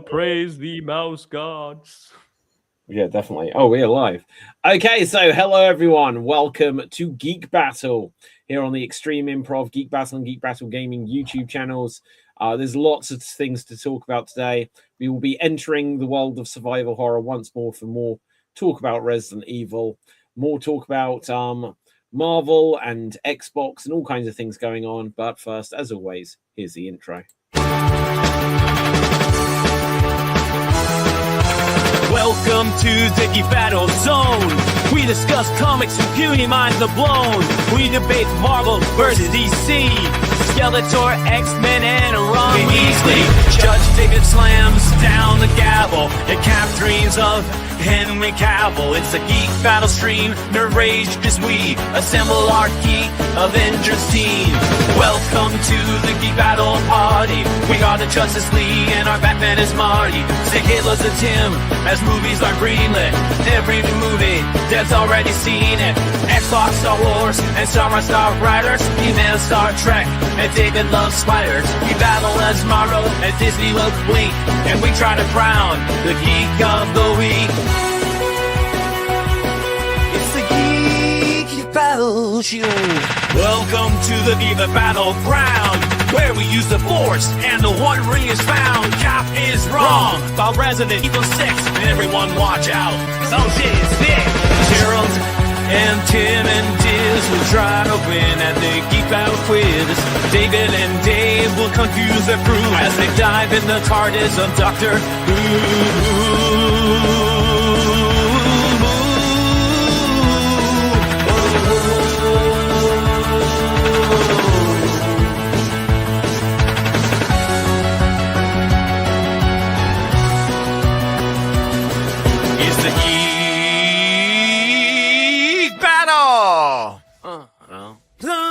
praise the mouse gods. Yeah, definitely. Oh, we're live. Okay, so hello everyone. Welcome to Geek Battle here on the Extreme Improv Geek Battle and Geek Battle Gaming YouTube channels. There's lots of things to talk about today. We will be entering the world of survival horror once more for more talk about Resident Evil, more talk about Marvel and Xbox and all kinds of things going on. But first, as always, here's the intro. Welcome to the Geek Battle Zone. We discuss comics and beauty minds are blown. We debate Marvel versus DC, Skeletor, X-Men, and Ron Weasley. Judge David slams down the gavel. The cap dreams of Henry Cavill. It's a Geek Battle stream. Nerd rage as we assemble our Geek Avengers team. Welcome to the Geek Battle party. We are the Justice League and our Batman is Marty. Say Hitler's a Tim as movies are greenlit. Every new movie, Dev's already seen it. Xbox, Star Wars, and Star Wars Star Riders. He-Man, Star Trek, and David loves spiders. We battle as Marvel and Disney loves Blink. And we try to crown the Geek of the Week. It's the Geek Battle Show. Welcome to the Geek Battleground, where we use the Force and the One Ring is found. Cap is wrong about Resident Evil 6, and everyone watch out, 'cause oh shit, it's big. Gerald and Tim and Diz will try to win at the Geek Battle Quiz. David and Dave will confuse the crew as they dive in the TARDIS of Doctor Who.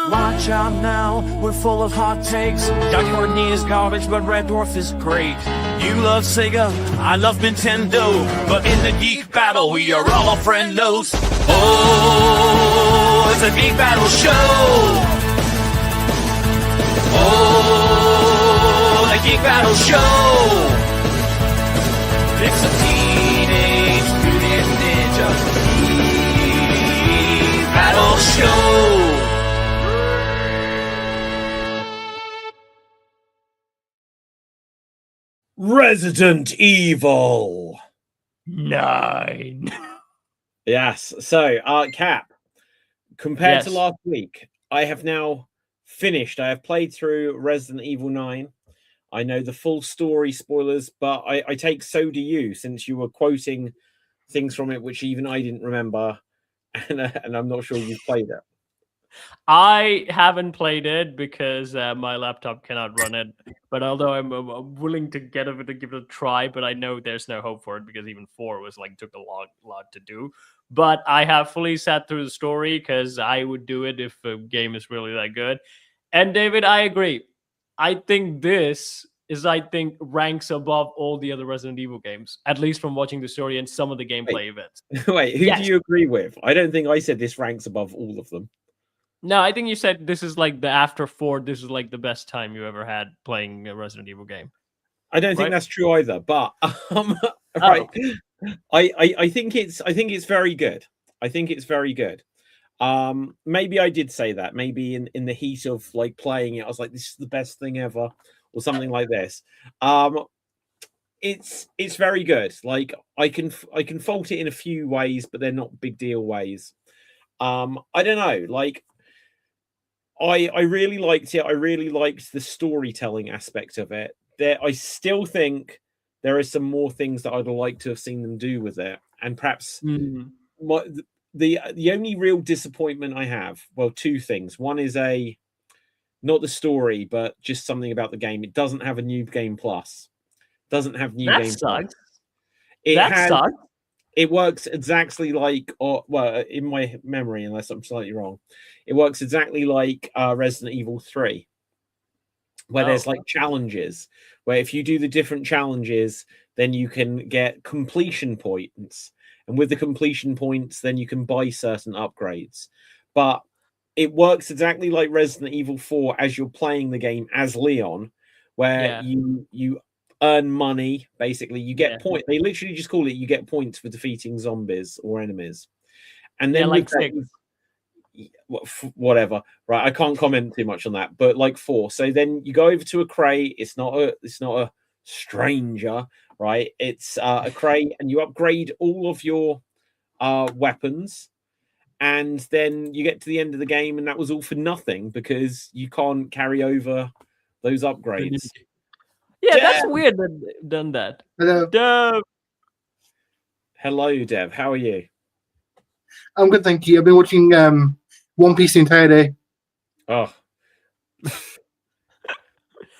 Watch out now, we're full of hot takes. Dr. Courtney is garbage, but Red Dwarf is great. You love Sega, I love Nintendo, but in the Geek Battle, we are all friendos. Oh, it's a Geek Battle show. Oh, the Geek Battle show. It's a Teenage Mutant Ninja Geek Battle show. Resident Evil 9. Yes. So, Cap, compared to Yes. last week, I have now finished. I have played through Resident Evil 9. I know the full story spoilers, but I take so do you, since you were quoting things from it which even I didn't remember, and I'm not sure you've played it. I haven't played it because my laptop cannot run it. But although I'm willing to give it a try, but I know there's no hope for it because even 4 was took a lot to do. But I have fully sat through the story because I would do it if a game is really that good. And David, I agree. I think this ranks above all the other Resident Evil games, at least from watching the story and some of the gameplay events. Wait, who Yes. do you agree with? I don't think I said this ranks above all of them. No, I think you said this is the after 4, this is the best time you ever had playing a Resident Evil game. I don't think that's true either, but right. I think it's very good. I think it's very good. Maybe I did say that. Maybe in the heat of playing it, I was like, this is the best thing ever, or something like this. It's very good. I can fault it in a few ways, but they're not big deal ways. I don't know. I really liked it. I really liked the storytelling aspect of it. I still think there are some more things that I'd like to have seen them do with it, and perhaps the only real disappointment I have, well, two things. One is not the story, but just something about the game. It doesn't have a new game plus. Doesn't have new game plus. That sucks. It works exactly in my memory, unless I'm slightly wrong, it works exactly like Resident Evil 3, where there's challenges, where if you do the different challenges, then you can get completion points. And with the completion points, then you can buy certain upgrades. But it works exactly like Resident Evil 4 as you're playing the game as Leon, where you earn money. Basically, you get Yeah. point. They literally just call it you get points for defeating zombies or enemies. And then Yeah, with like that, 6. whatever, right? I can't comment too much on that, but like 4. So then you go over to a crate. It's not a stranger, right? It's a crate, and you upgrade all of your weapons, and then you get to the end of the game, and that was all for nothing because you can't carry over those upgrades. Yeah, that's Dev! weird that they've done that. Hello. Hello, Dev. How are you? I'm good, thank you. I've been watching One Piece the entire day. Oh,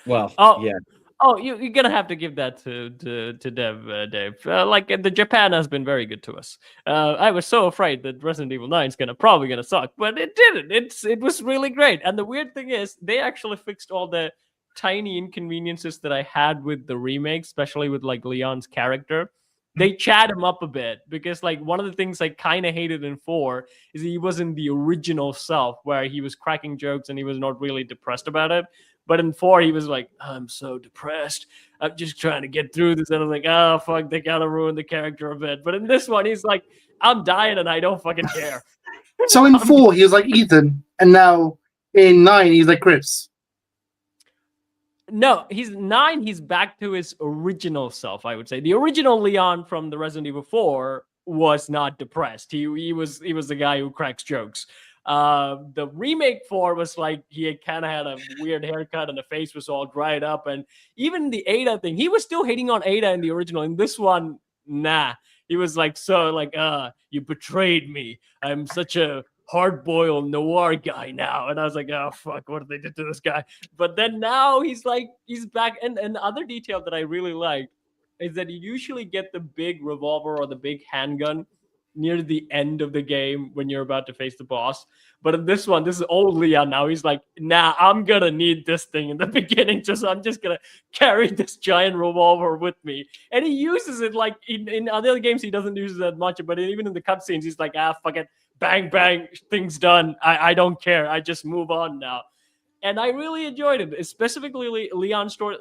well, Oh, yeah. Oh, you're gonna have to give that to Dev, Dave. Like the Japan has been very good to us. I was so afraid that Resident Evil 9 is probably gonna suck, but it didn't. It was really great. And the weird thing is, they actually fixed all the tiny inconveniences that I had with the remake, especially with like Leon's character. They chat him up a bit because like one of the things I kind of hated in 4 is he wasn't the original self where he was cracking jokes and he was not really depressed about it. But in 4, he was like, I'm so depressed. I'm just trying to get through this. And I was like, oh, fuck, they gotta ruin the character a bit. But in this one, he's like, I'm dying and I don't fucking care. So in 4, he was like Ethan, and now in 9, he's like Chris. No, he's 9. He's back to his original self, I would say. The original Leon from the Resident Evil 4 was not depressed. He was the guy who cracks jokes. The remake 4 was like he kind of had a weird haircut and the face was all dried up, and even the Ada thing, he was still hating on Ada in the original. In this one, nah, he was like, so like, you betrayed me. I'm such a hard-boiled noir guy now. And I was like, oh fuck, what did they do to this guy? But then now he's like, he's back. And the other detail that I really like is that you usually get the big revolver or the big handgun near the end of the game when you're about to face the boss. But in this one, this is old Leon now. He's like, nah, I'm gonna need this thing in the beginning, so I'm just gonna carry this giant revolver with me. And he uses it like in other games, he doesn't use it that much, but even in the cutscenes, he's like, fuck it, bang, bang, thing's done. I don't care. I just move on now. And I really enjoyed it, specifically Leon's story.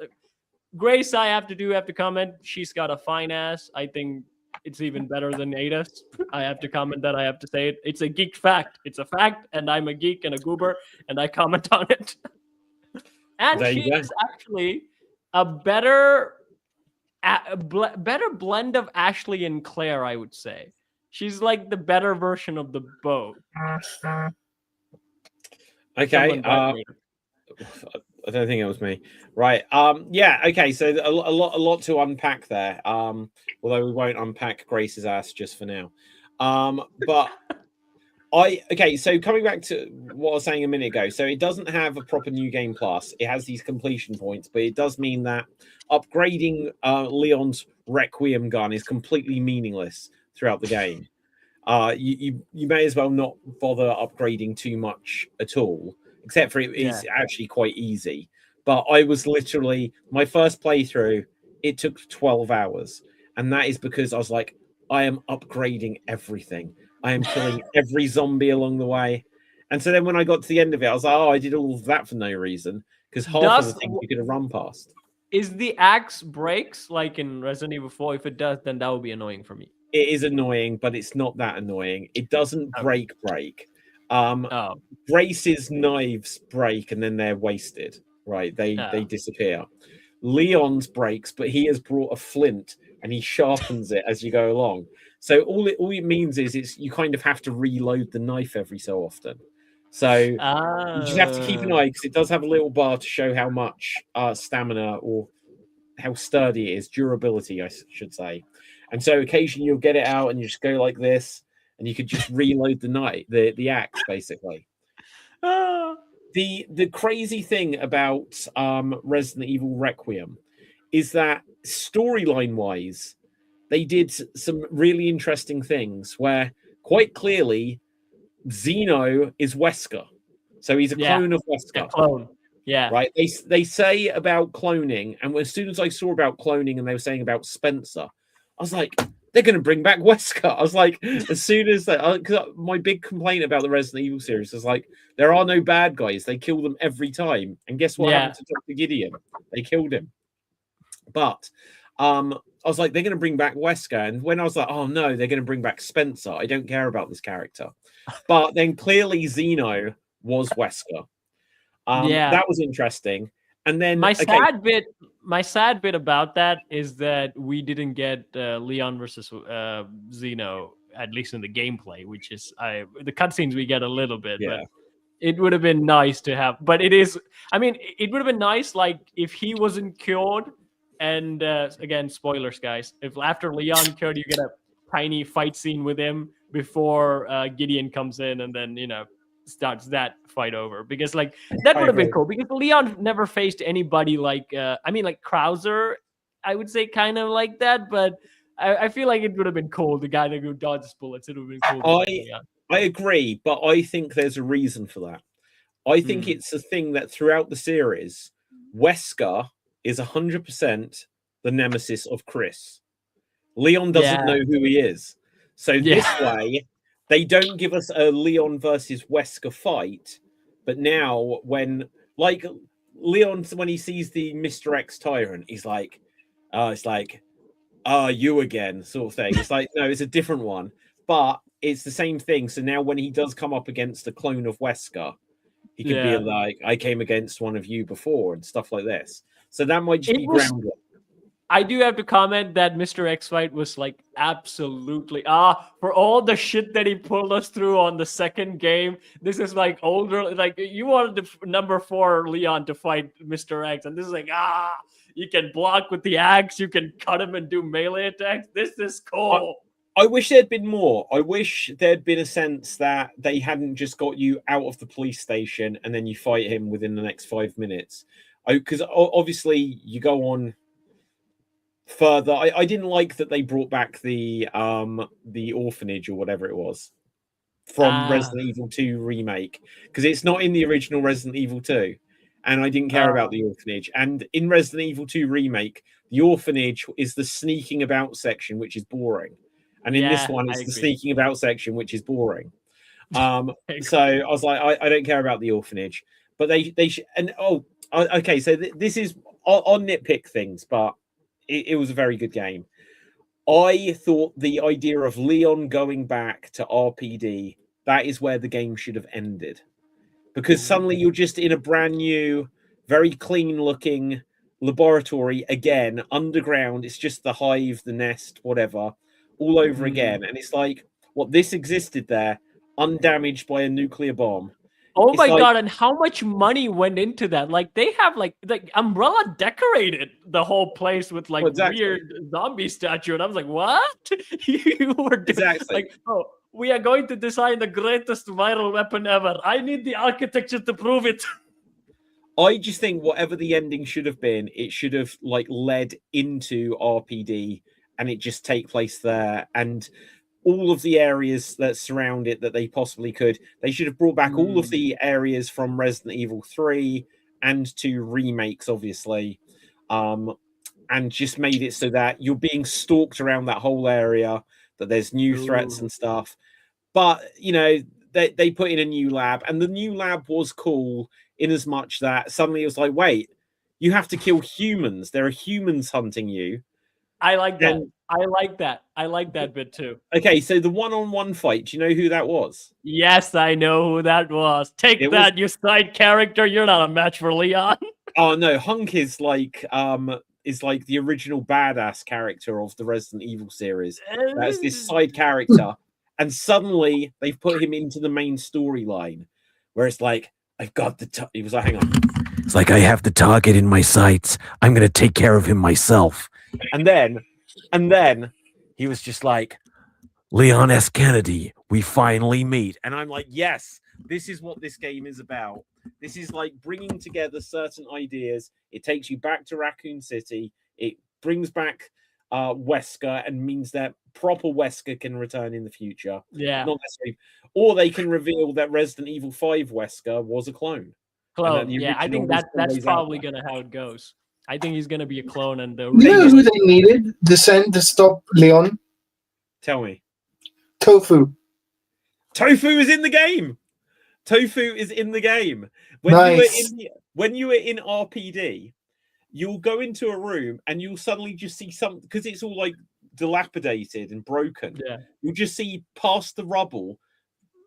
Grace, I have to comment. She's got a fine ass. I think it's even better than Ada's. I have to comment that. I have to say it. It's a geek fact. It's a fact, and I'm a geek and a goober, and I comment on it. And she is actually a better blend of Ashley and Claire, I would say. She's like the better version of the both. Okay. I don't think it was me. Right. Yeah. Okay. So a lot to unpack there. Although we won't unpack Grace's ass just for now. But okay. So coming back to what I was saying a minute ago. So it doesn't have a proper new game plus. It has these completion points, but it does mean that upgrading Leon's Requiem gun is completely meaningless throughout the game. You may as well not bother upgrading too much at all. Except for it is actually quite easy. But I was literally, my first playthrough, it took 12 hours. And that is because I was like, I am upgrading everything. I am killing every zombie along the way. And so then when I got to the end of it, I was like, oh, I did all of that for no reason. Because half of the things you could have run past. Is the axe breaks like in Resident Evil 4? If it does, then that would be annoying for me. It is annoying, but it's not that annoying. It doesn't break. Grace's knives break and then they're wasted, right? They disappear. Leon's breaks, but he has brought a flint and he sharpens it as you go along. So all it means is you kind of have to reload the knife every so often. So you just have to keep an eye because it does have a little bar to show how much stamina or how sturdy it is, durability, I should say. And so occasionally you'll get it out and you just go like this. And you could just reload the axe, basically. The crazy thing about Resident Evil Requiem is that storyline-wise, they did some really interesting things where quite clearly Zeno is Wesker. So he's a clone of Wesker. Clone. Yeah. Right. They say about cloning, and as soon as I saw about cloning and they were saying about Spencer, I was like, they're going to bring back Wesker. I was like, as soon as that, because my big complaint about the Resident Evil series is like, there are no bad guys. They kill them every time. And guess what happened to Dr. Gideon? They killed him. But I was like, they're going to bring back Wesker, and when I was like, oh no, they're going to bring back Spencer. I don't care about this character. But then clearly Zeno was Wesker. Yeah. That was interesting. And then My sad bit about that is that we didn't get Leon versus Zeno, at least in the gameplay, which is the cutscenes we get a little bit, yeah. but it would have been nice to have. But it is, I mean, it would have been nice, like, if he wasn't cured, and again, spoilers, guys. If after Leon cured, you get a tiny fight scene with him before Gideon comes in, and then starts that fight over, because like that would have been cool, because Leon never faced anybody like like Krauser, I would say, kind of like that, but I feel like it would have been cool, the guy that could dodge bullets. It would have been cool. I agree, but I think there's a reason for that. I think it's a thing that throughout the series, Wesker is 100% the nemesis of Chris. Leon doesn't know who he is. So this way, they don't give us a Leon versus Wesker fight, but now when, like, Leon, when he sees the Mr. X Tyrant, he's like, it's like, you again, sort of thing. It's like, no, it's a different one, but it's the same thing. So now when he does come up against a clone of Wesker, he can be like, I came against one of you before and stuff like this. So that might just be grounded. I do have to comment that Mr. X fight was like absolutely for all the shit that he pulled us through on the second game. This is like older, like you wanted the number 4 Leon to fight Mr. X, and this is like you can block with the axe, you can cut him and do melee attacks. This is cool. I wish there'd been more. I wish there'd been a sense that they hadn't just got you out of the police station and then you fight him within the next 5 minutes. Because obviously you go on further. I didn't like that they brought back the orphanage or whatever it was from Resident Evil 2 remake, because it's not in the original Resident Evil 2, and I didn't care about the orphanage. And in Resident Evil 2 remake, the orphanage is the sneaking about section, which is boring, and in this one it's the sneaking about section, which is boring. So I was like, I don't care about the orphanage, but they should. And okay, so this is on nitpick things, but it was a very good game. I thought the idea of Leon going back to RPD, that is where the game should have ended. Because suddenly you're just in a brand new, very clean looking laboratory again, underground. It's just the hive, the nest, whatever, all over again. And it's like, this existed there, undamaged by a nuclear bomb. Oh my god, and how much money went into that? Like, they have like Umbrella decorated the whole place with like weird zombie statue, and I was like, what? You were like, we are going to design the greatest viral weapon ever. I need the architecture to prove it. I just think whatever the ending should have been, it should have like led into RPD and it just take place there, and all of the areas that surround it that they possibly could. They should have brought back all of the areas from Resident Evil 3 and 2 remakes, obviously, and just made it so that you're being stalked around that whole area, that there's new threats and stuff. But, they put in a new lab, and the new lab was cool in as much that suddenly it was like, wait, you have to kill humans. There are humans hunting you. I like that. I like that bit too. Okay, so the one-on-one fight, do you know who that was? Yes, I know who that was. You side character. You're not a match for Leon. Oh no, Hunk is like the original badass character of the Resident Evil series. That's this side character, and suddenly they've put him into the main storyline, where it's like, I've got he was like, hang on. It's like, I have the target in my sights. I'm gonna take care of him myself. And then he was just like, Leon S. Kennedy, we finally meet. And I'm like, yes, this is what this game is about. This is like bringing together certain ideas. It takes you back to Raccoon City. It brings back Wesker and means that proper Wesker can return in the future. Yeah. Not necessarily. Or they can reveal that Resident Evil 5 Wesker was a clone. Yeah, I think that's probably going to how it goes. I think he's going to be a clone. And you know who they needed to send to stop Leon? Tell me. Tofu. Tofu is in the game. Tofu is in the game. When you were in RPD, you'll go into a room and you'll suddenly just see something because it's all like dilapidated and broken. Yeah. You'll just see past the rubble.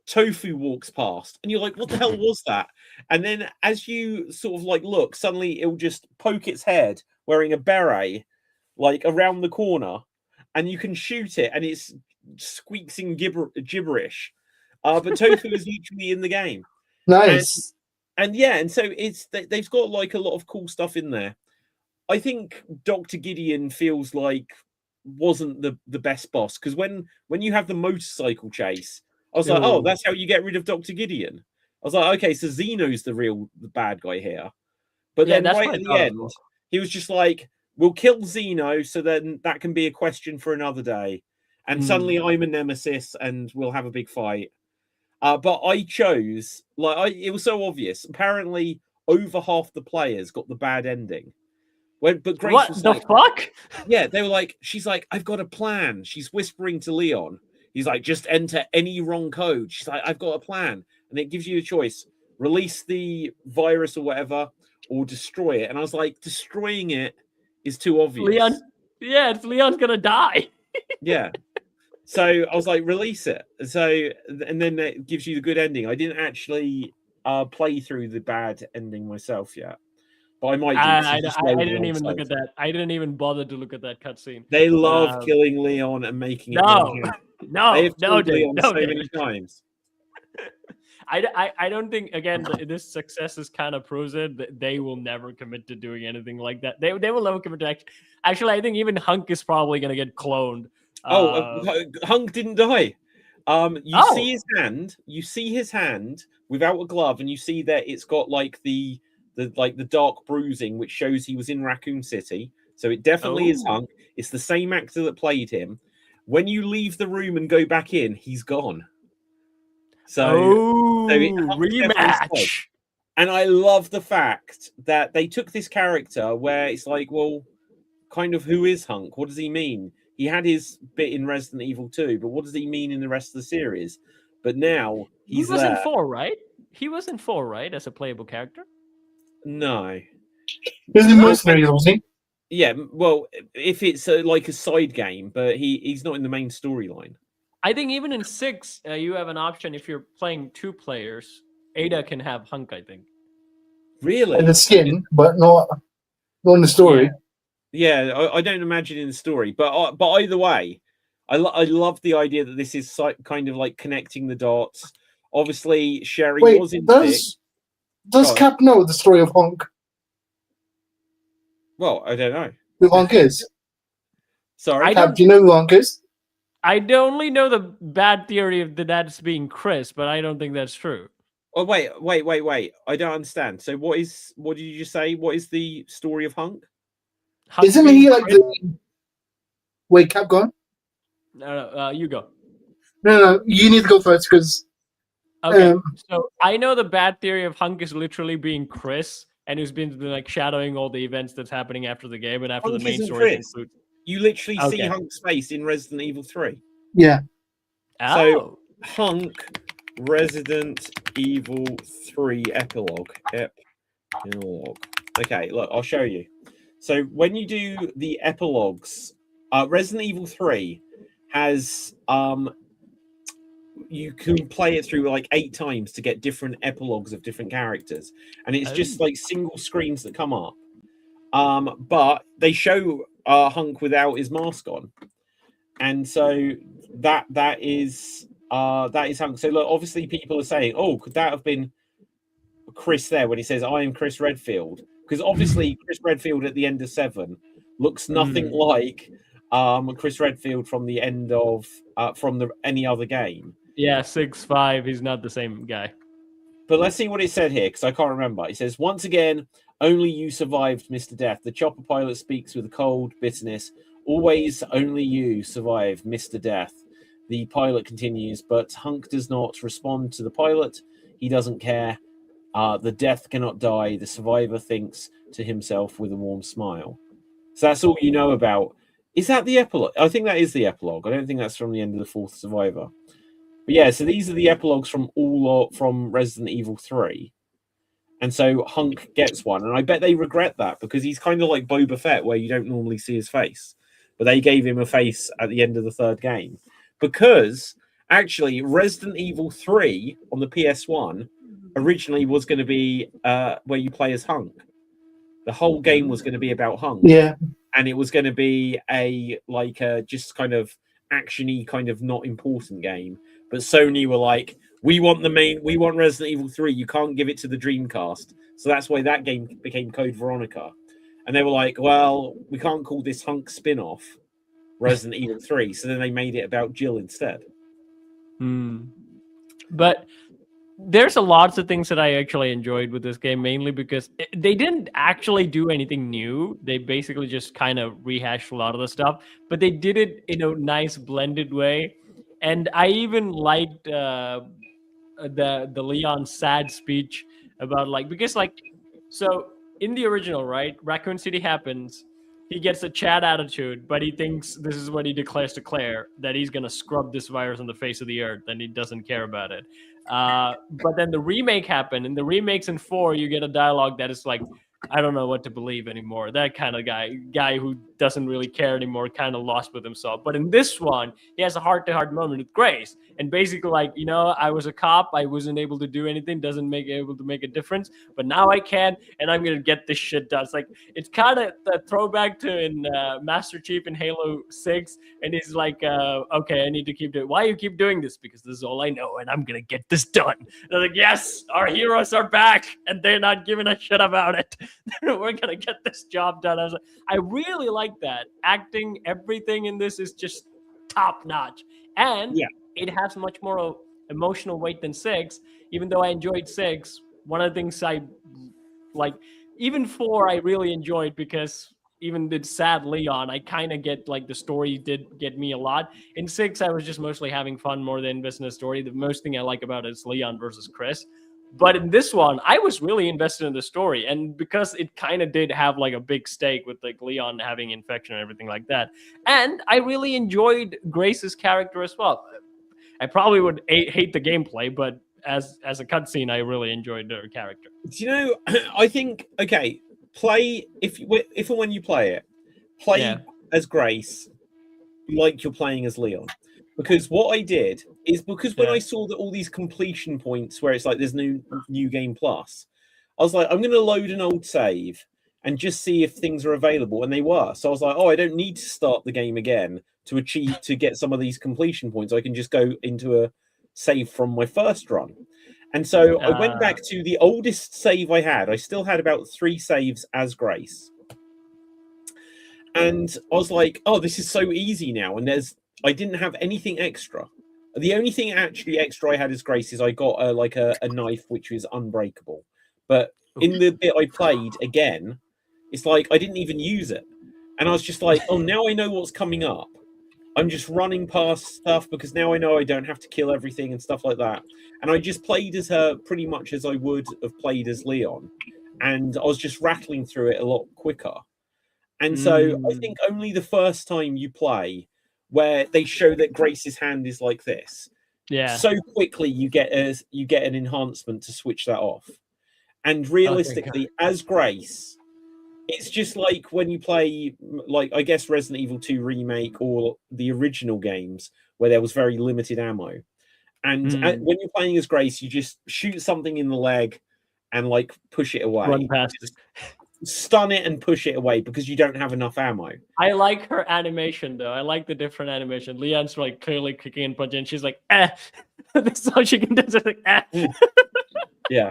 Tofu walks past, and you're like, "What the hell was that?" And then, as you sort of like look, suddenly it'll just poke its head wearing a beret, like around the corner, and you can shoot it, and it's squeaks in gibberish. But Tofu is literally in the game. Nice. And yeah, and so they've got like a lot of cool stuff in there. I think Dr. Gideon feels like wasn't the best boss because when you have the motorcycle chase, I was like, oh, that's how you get rid of Dr. Gideon. I was like, okay, so Zeno's the bad guy here. But then right at the end, he was just like, we'll kill Zeno, so then that can be a question for another day. And suddenly I'm a nemesis and we'll have a big fight. But I chose, it was so obvious. Apparently, over half the players got the bad ending. But Grace what was the fuck? Yeah, they were like, she's like, I've got a plan. She's whispering to Leon. He's like, just enter any wrong code. She's like, I've got a plan. And it gives you a choice. Release the virus or whatever, or destroy it. And I was like, destroying it is too obvious. Leon's gonna die. Yeah. So I was like, release it. So, and then it gives you the good ending. I didn't actually play through the bad ending myself yet. But I might do. I didn't even look at that. I didn't even bother to look at that cutscene. They love killing Leon and making it. No, Leon so many times. I don't think, again, this success is kind of proves it that they will never commit to doing anything like that. They will never commit to actually, I think even Hunk is probably going to get cloned. Hunk didn't die. See his hand. You see his hand without a glove, and you see that it's got like the dark bruising, which shows he was in Raccoon City. So it definitely is Hunk. It's the same actor that played him. When you leave the room and go back in, he's gone. So rematch. And I love the fact that they took this character where it's like, well, kind of who is Hunk? What does he mean? He had his bit in Resident Evil 2, but what does he mean in the rest of the series? But now he was in 4, right? He was in 4, right, as a playable character? No. He was in Mercenaries, wasn't he? Yeah, well, if it's like a side game, but he's not in the main storyline. I think even in 6, you have an option if you're playing 2 players. Ada can have Hunk, I think. Really? And the skin, but not in the story. Yeah, I don't imagine in the story, but either way, I love the idea that this is kind of like connecting the dots. Obviously, Sherry was in 6. Does Cap know the story of Hunk? Well, I don't know. Who Hunk is? Sorry, Cap, do you know who Hunk is? I only know the bad theory of the dad's being Chris, but I don't think that's true. Oh, wait. I don't understand. So what did you just say? What is the story of Hunk? Isn't he like the... Wait, Cap, go on. No, you go. No, you need to go first because... Okay, so I know the bad theory of Hunk is literally being Chris, and who's been like shadowing all the events that's happening after the game and after Hunk the main isn't story Chris. concludes. You literally see Hunk's face in Resident Evil 3. Yeah. So Hunk, Resident Evil 3 epilogue. Okay, look, I'll show you. So when you do the epilogues, Resident Evil 3 has you can play it through like 8 times to get different epilogues of different characters, and it's just like single screens that come up. But they show Hunk without his mask on, and so that is Hunk. So look, obviously people are saying, "Oh, could that have been Chris there when he says I am Chris Redfield?" Because obviously Chris Redfield at the end of 7 looks nothing like Chris Redfield from the end of any other game. Yeah, 6-5. He's not the same guy. But let's see what it said here, because I can't remember. It says, once again, only you survived, Mr. Death. The chopper pilot speaks with a cold bitterness. Always only you survived, Mr. Death. The pilot continues, but Hunk does not respond to the pilot. He doesn't care. The death cannot die. The survivor thinks to himself with a warm smile. So that's all you know about. Is that the epilogue? I think that is the epilogue. I don't think that's from the end of the 4th survivor. But yeah, so these are the epilogues from Resident Evil 3. And so Hunk gets one, and I bet they regret that because he's kind of like Boba Fett, where you don't normally see his face, but they gave him a face at the end of the third game because actually Resident Evil 3 on the PS1 originally was going to be where you play as Hunk. The whole game was going to be about Hunk, and it was going to be a just kind of actiony, kind of not important game. But Sony were like, we want Resident Evil 3. You can't give it to the Dreamcast. So that's why that game became Code Veronica. And they were like, well, we can't call this Hunk spin-off Resident Evil 3. So then they made it about Jill instead. But there's a lots of things that I actually enjoyed with this game, mainly because they didn't actually do anything new. They basically just kind of rehashed a lot of the stuff, but they did it in a nice blended way. And I even liked the Leon's sad speech about because so in the original, right, Raccoon City happens. He gets a Chad attitude, but he thinks this is what he declares to Claire, that he's going to scrub this virus on the face of the earth, and he doesn't care about it. But then the remake happened. In the remakes in 4, you get a dialogue that is like, I don't know what to believe anymore. That kind of guy who doesn't really care anymore, kind of lost with himself. But in this one, he has a heart-to-heart moment with Grace. And basically I was a cop. I wasn't able to do anything. Able to make a difference. But now I can, and I'm going to get this shit done. It's kind of a throwback to in Master Chief in Halo 6. And he's like, okay, I need to keep doing. Why you keep doing this? Because this is all I know, and I'm going to get this done. And I'm like, yes, our heroes are back, and they're not giving a shit about it. We're gonna get this job done. I really like that. Acting, everything in this is just top notch, and it has much more emotional weight than 6. Even though I enjoyed 6, one of the things I like, even 4, I really enjoyed because even the sad Leon, I kind of get the story did get me a lot. In 6, I was just mostly having fun more than investing in the story. The most thing I like about it is Leon versus Chris. But in this one, I was really invested in the story. And because it kind of did have a big stake with Leon having infection and everything like that. And I really enjoyed Grace's character as well. I probably would hate the gameplay, but as a cutscene, I really enjoyed her character. Do you know, I think, okay, play, if and when you play as Grace like you're playing as Leon. Because what I did is when I saw that all these completion points where it's like there's new game plus, I was like, I'm going to load an old save and just see if things are available, and they were. So I was like, oh, I don't need to start the game again to get some of these completion points. I can just go into a save from my first run. And so I went back to the oldest save I had. I still had about 3 saves as Grace. And I was like, oh, this is so easy now. And I didn't have anything extra. The only thing actually extra I had as Grace is I got a knife which was unbreakable. But in the bit I played again, it's like I didn't even use it. And I was just like, oh, now I know what's coming up. I'm just running past stuff because now I know I don't have to kill everything and stuff like that. And I just played as her pretty much as I would have played as Leon. And I was just rattling through it a lot quicker. And so I think only the first time you play where they show that Grace's hand is like this, so quickly you get an enhancement to switch that off. And realistically, as Grace, it's just like when you play, I guess, Resident Evil 2 Remake or the original games where there was very limited ammo. And when you're playing as Grace, you just shoot something in the leg and push it away. Run past it. Stun it and push it away because you don't have enough ammo. I like her animation though. I like the different animation. Leon's clearly kicking and punching, and she's like, eh. That's all she can do. It's like, eh. Yeah.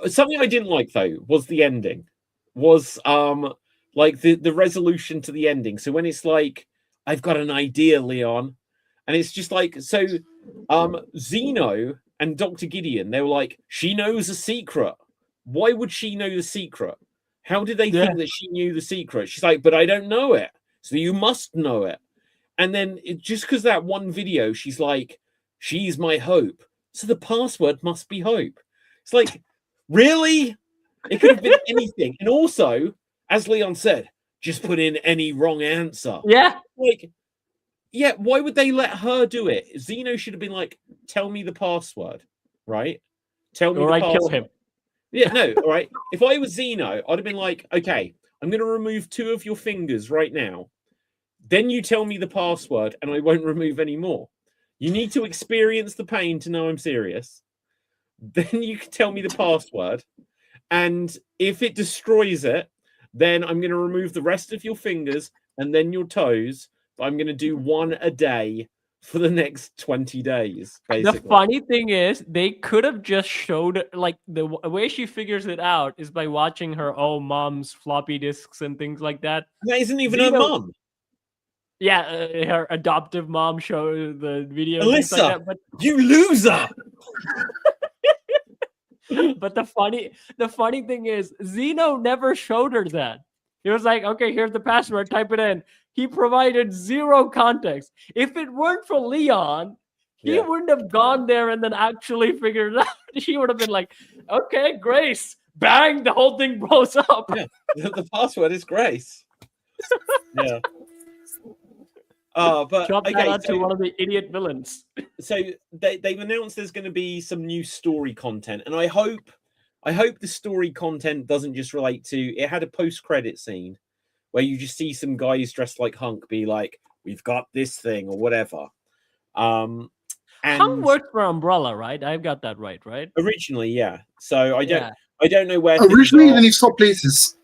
Something I didn't like though was the ending. Was the resolution to the ending. So when it's like, I've got an idea, Leon, and it's just Zeno and Dr. Gideon, they were like, she knows a secret. Why would she know the secret? How did they think that she knew the secret? She's like, but I don't know it. So you must know it. And then just because that one video, she's like, she's my hope. So the password must be hope. It's like, really? It could have been anything. And also, as Leon said, just put in any wrong answer. Yeah. Why would they let her do it? Zeno should have been like, tell me the password, right? Tell me or the I password. kill him. Yeah, no, all right. If I was Xeno, I'd have been like, okay, I'm going to remove 2 of your fingers right now. Then you tell me the password, and I won't remove any more. You need to experience the pain to know I'm serious. Then you can tell me the password, and if it destroys it, then I'm going to remove the rest of your fingers and then your toes. But I'm going to do 1 a day for the next 20 days, basically. The funny thing is, they could have just showed, like, the way she figures it out is by watching her mom's floppy disks and things like that. That isn't even her mum. Yeah, her adoptive mom showed the videos. Alyssa, and like that, but you loser. But the funny thing is, Zeno never showed her that. He was like, okay, here's the password, type it in. He provided 0 context. If it weren't for Leon, he wouldn't have gone there and then actually figured it out. He would have been like, okay, Grace. Bang, the whole thing blows up. Yeah, the password is Grace. Yeah. Oh, but Chop that okay, out to one of the idiot villains. So they've announced there's going to be some new story content, and I hope the story content doesn't just relate to. It had a post-credit scene where you just see some guys dressed like Hunk be like, "We've got this thing" or whatever. And Hunk worked for Umbrella, right? I've got that right? Originally, yeah. So I don't know where. Originally, then he swapped places.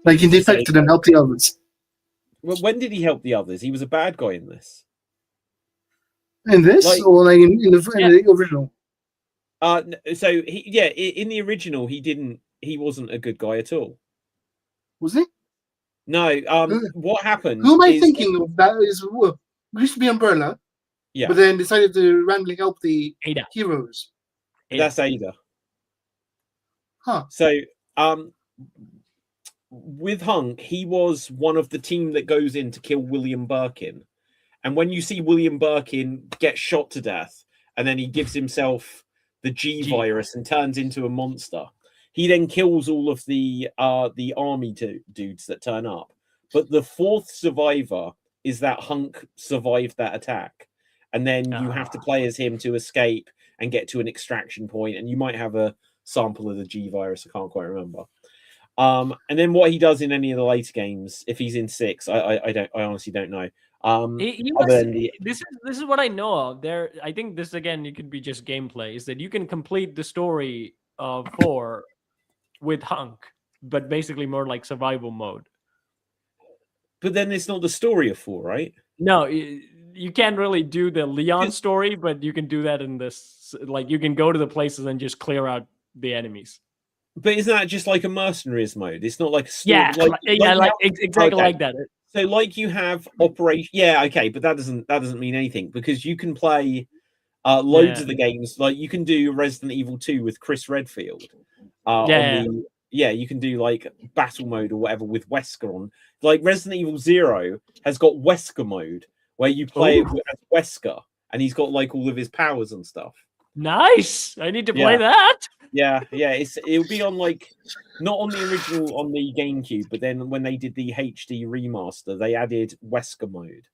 Like he defected and helped the others. Well, when did he help the others? He was a bad guy in this. In this, or like in the original? So in the original, he wasn't a good guy at all. Was he? No. What happened? Who am I thinking of? That is used to be Umbrella. Yeah. But then decided to randomly help the Ada. heroes. That's Ada. Huh. So, with Hunk, he was one of the team that goes in to kill William Birkin. And when you see William Birkin get shot to death, and then he gives himself the G virus and turns into a monster, he then kills all of the army dudes that turn up. But the 4th survivor is that Hunk survived that attack. And then you have to play as him to escape and get to an extraction point, and you might have a sample of the G virus. I can't quite remember. And then what he does in any of the later games, if he's in 6, I honestly don't know. This is what I know of. I think this again, it could be just gameplay. Is that you can complete the story of 4 with Hunk, but basically more like survival mode. But then it's not the story of 4, right? No, you can't really do the Leon story, but you can do that in this. Like you can go to the places and just clear out the enemies. But isn't that just like a mercenaries mode? It's not like a story. Exactly like that. So like you have operation. Yeah, okay, but that doesn't mean anything because you can play loads of the games. Like you can do Resident Evil 2 with Chris Redfield. You can do like battle mode or whatever with Wesker on. Like Resident Evil 0 has got Wesker mode where you play it as Wesker and he's got like all of his powers and stuff. Nice. I need to play that. Yeah. It'll be on like not on the original on the GameCube, but then when they did the HD remaster, they added Wesker mode.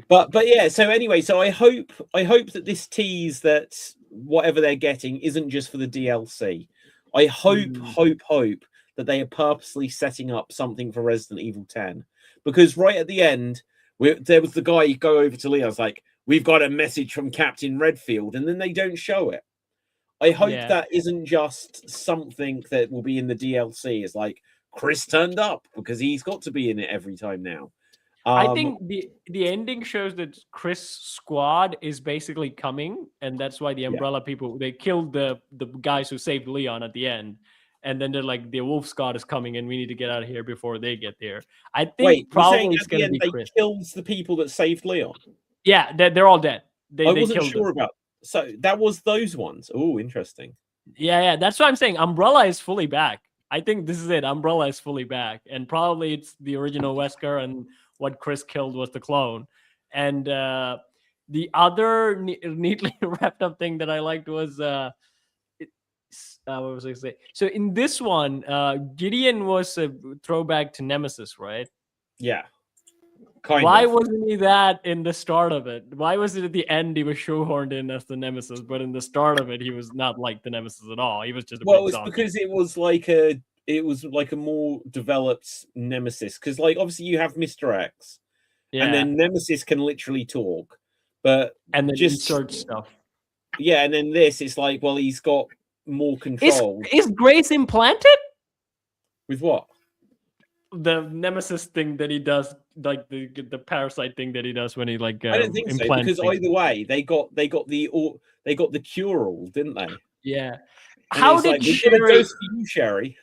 But yeah. So anyway, so I hope that this tease that whatever they're getting isn't just for the DLC. I hope that they are purposely setting up something for Resident Evil 10 because right at the end, there was the guy go over to Leon's like, "We've got a message from Captain Redfield," and then they don't show it. I hope that isn't just something that will be in the DLC. It's like Chris turned up because he's got to be in it every time now. I think the ending shows that Chris' squad is basically coming, and that's why the Umbrella people they killed the guys who saved Leon at the end, and then they're like the Wolf Squad is coming, and we need to get out of here before they get there. I think probably it's going to be Chris. Kills the people that saved Leon. Yeah, they're all dead. I wasn't sure about. So that was those ones. Oh, interesting. Yeah, that's what I'm saying. Umbrella is fully back. I think this is it. Umbrella is fully back, and probably it's the original Wesker, and what Chris killed was the clone. And the other neatly wrapped up thing that I liked was what was I going to say? So in this one, Gideon was a throwback to Nemesis, right? Yeah. Why wasn't he that in the start of it? Why was it at the end he was shoehorned in as the nemesis, but in the start of it he was not like the nemesis at all? He was just a well, big it's donkey. because it was like a more developed nemesis. Because like obviously you have Mr. X, and then Nemesis can literally talk, but and then just search stuff. Yeah, and then this is like, well, he's got more control. Is Grace implanted? With what? The nemesis thing that he does, like the parasite thing that he does when he like I don't think so, because either way, they got the cure all, didn't they? Yeah. And How it's did like, we Sherry? got a dose for you, Sherry.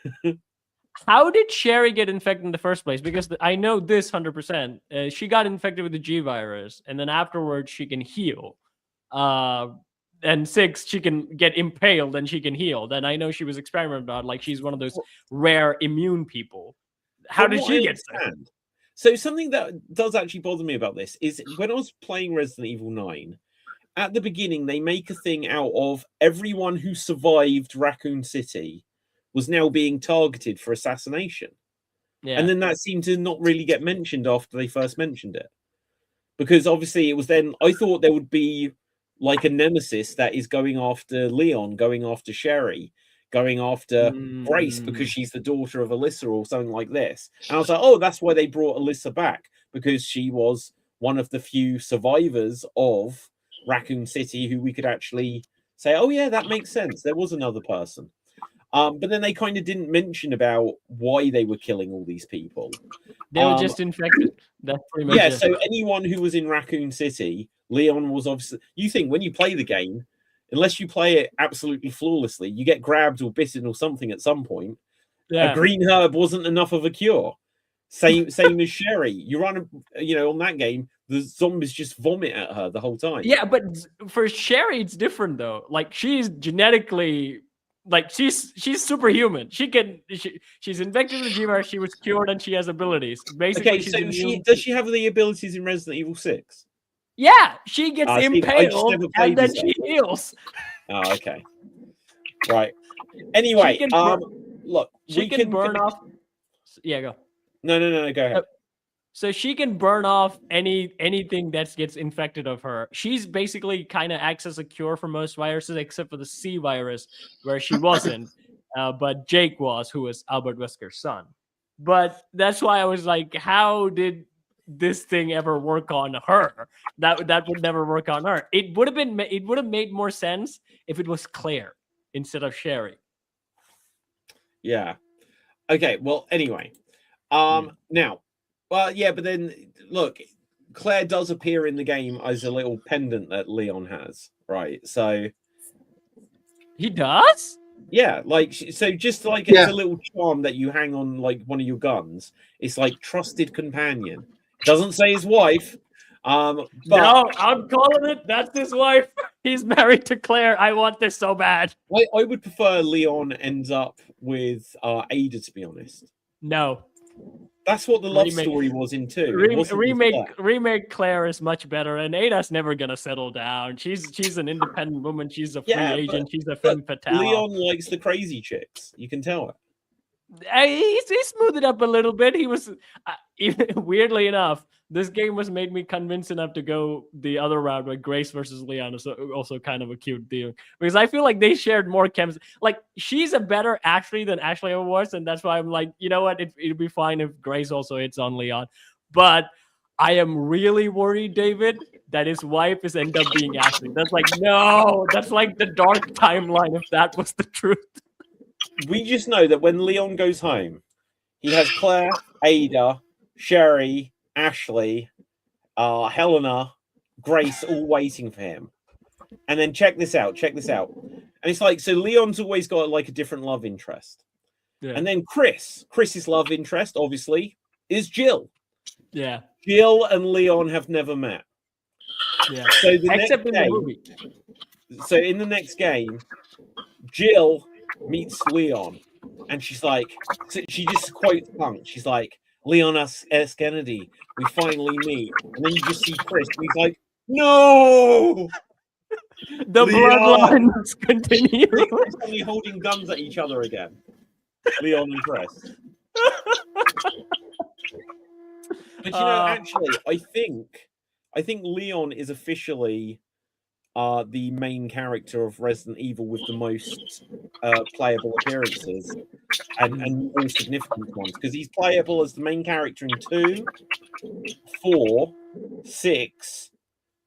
How did Sherry get infected in the first place? Because I know this 100%. She got infected with the G virus, and then afterwards she can heal. And 6, she can get impaled and she can heal. Then I know she was experimented on, like she's one of those rare immune people. How did she get sick? So something that does actually bother me about this is when I was playing Resident Evil 9, at the beginning they make a thing out of everyone who survived Raccoon City was now being targeted for assassination. Yeah. And then that seemed to not really get mentioned after they first mentioned it. Because obviously it was then, I thought there would be like a nemesis that is going after Leon, going after Sherry, going after Grace because she's the daughter of Alyssa or something like this. And I was like, oh, that's why they brought Alyssa back, because she was one of the few survivors of Raccoon City who we could actually say, oh yeah, that makes sense. There was another person. But then they kind of didn't mention about why they were killing all these people. They were just infected. That's pretty much it. So anyone who was in Raccoon City, Leon was obviously... You think when you play the game, unless you play it absolutely flawlessly, you get grabbed or bitten or something at some point. Yeah. A green herb wasn't enough of a cure. Same as Sherry. You run, on that game, the zombies just vomit at her the whole time. Yeah, but for Sherry, it's different though. Like she's genetically... Like she's superhuman. She's infected with the G-virus. She was cured and she has abilities. Basically, okay, so does she have the abilities in Resident Evil 6? Yeah, she gets impaled and then she heals. Oh, okay. Right. Anyway, look, she can burn off. Yeah, go. No, go ahead. So she can burn off anything that gets infected of her. She's basically kind of acts as a cure for most viruses, except for the C virus, where she wasn't. But Jake was, who was Albert Wesker's son. But that's why I was like, how did this thing ever work on her? That would never work on her. It would have made more sense if it was Claire instead of Sherry. Yeah. Okay. Well, anyway, now. Well, yeah, but then look, Claire does appear in the game as a little pendant that Leon has, right? So he does? Yeah, like so just like it's a little charm that you hang on like one of your guns. It's like trusted companion. Doesn't say his wife. But no, I'm calling it. That's his wife. He's married to Claire. I want this so bad. I would prefer Leon ends up with Ada, to be honest. No. That's what the love story was in 2. Remake Claire is much better, and Ada's never gonna settle down. She's an independent woman. She's a free agent. She's a femme fatale. Leon likes the crazy chicks. You can tell it. He smoothed it up a little bit. He was weirdly enough, this game made me convinced enough to go the other route, like Grace versus Leon is also kind of a cute deal, because I feel like they shared more chemistry. Like she's a better Ashley than Ashley ever was, and that's why I'm like, you know what, it'd be fine if Grace also hits on Leon. But I am really worried, David, that his wife is end up being Ashley. That's like, no, that's like the dark timeline if that was the truth. We just know that when Leon goes home, he has Claire, Ada, Sherry, Ashley, Helena, Grace all waiting for him. And then check this out. And it's like, so Leon's always got like a different love interest. Yeah. And then Chris's love interest, obviously, is Jill. Yeah. Jill and Leon have never met. Yeah. So except in the movie. So in the next game, Jill meets Leon, and she's like, she just quotes Punk. She's like, Leon S. Kennedy, we finally meet. And then you just see Chris, and he's like, no! The bloodlines continue. They're suddenly holding guns at each other again. Leon and Chris. But you know, actually, I think Leon is officially the main character of Resident Evil with the most playable appearances and all significant ones, because he's playable as the main character in 2, 4, 6,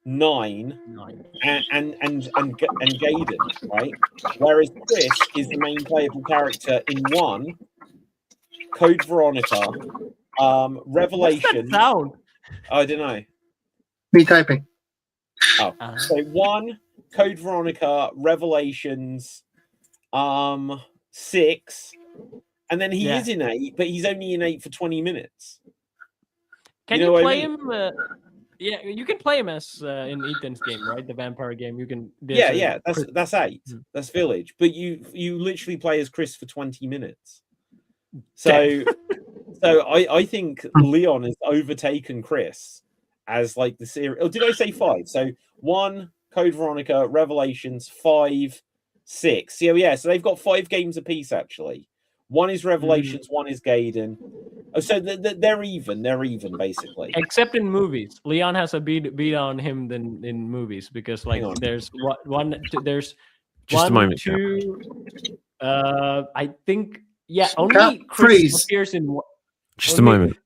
9, and Gaiden, right? Whereas Chris is the main playable character in 1, Code Veronica, Revelation. What's that sound? I don't know. Me typing. Oh, so 1, Code Veronica, Revelations, 6, and then he is in 8, but he's only in 8 for 20 minutes. Can you play him? Yeah, you can play him as in Ethan's game, right? The vampire game. You can. Yeah. That's 8. That's Village, but you literally play as Chris for 20 minutes. So, I think Leon has overtaken Chris as like the series. Oh, did I say 5? So 1, Code Veronica, Revelations, 5, 6. Yeah. So they've got 5 games apiece actually. 1 is Revelations, 1 is Gaiden. Oh, so they're even. They're even basically. Except in movies, Leon has a beat on him than in movies because like there's there's just 1, a moment, 2. I think only Chris appears in one. Just a moment.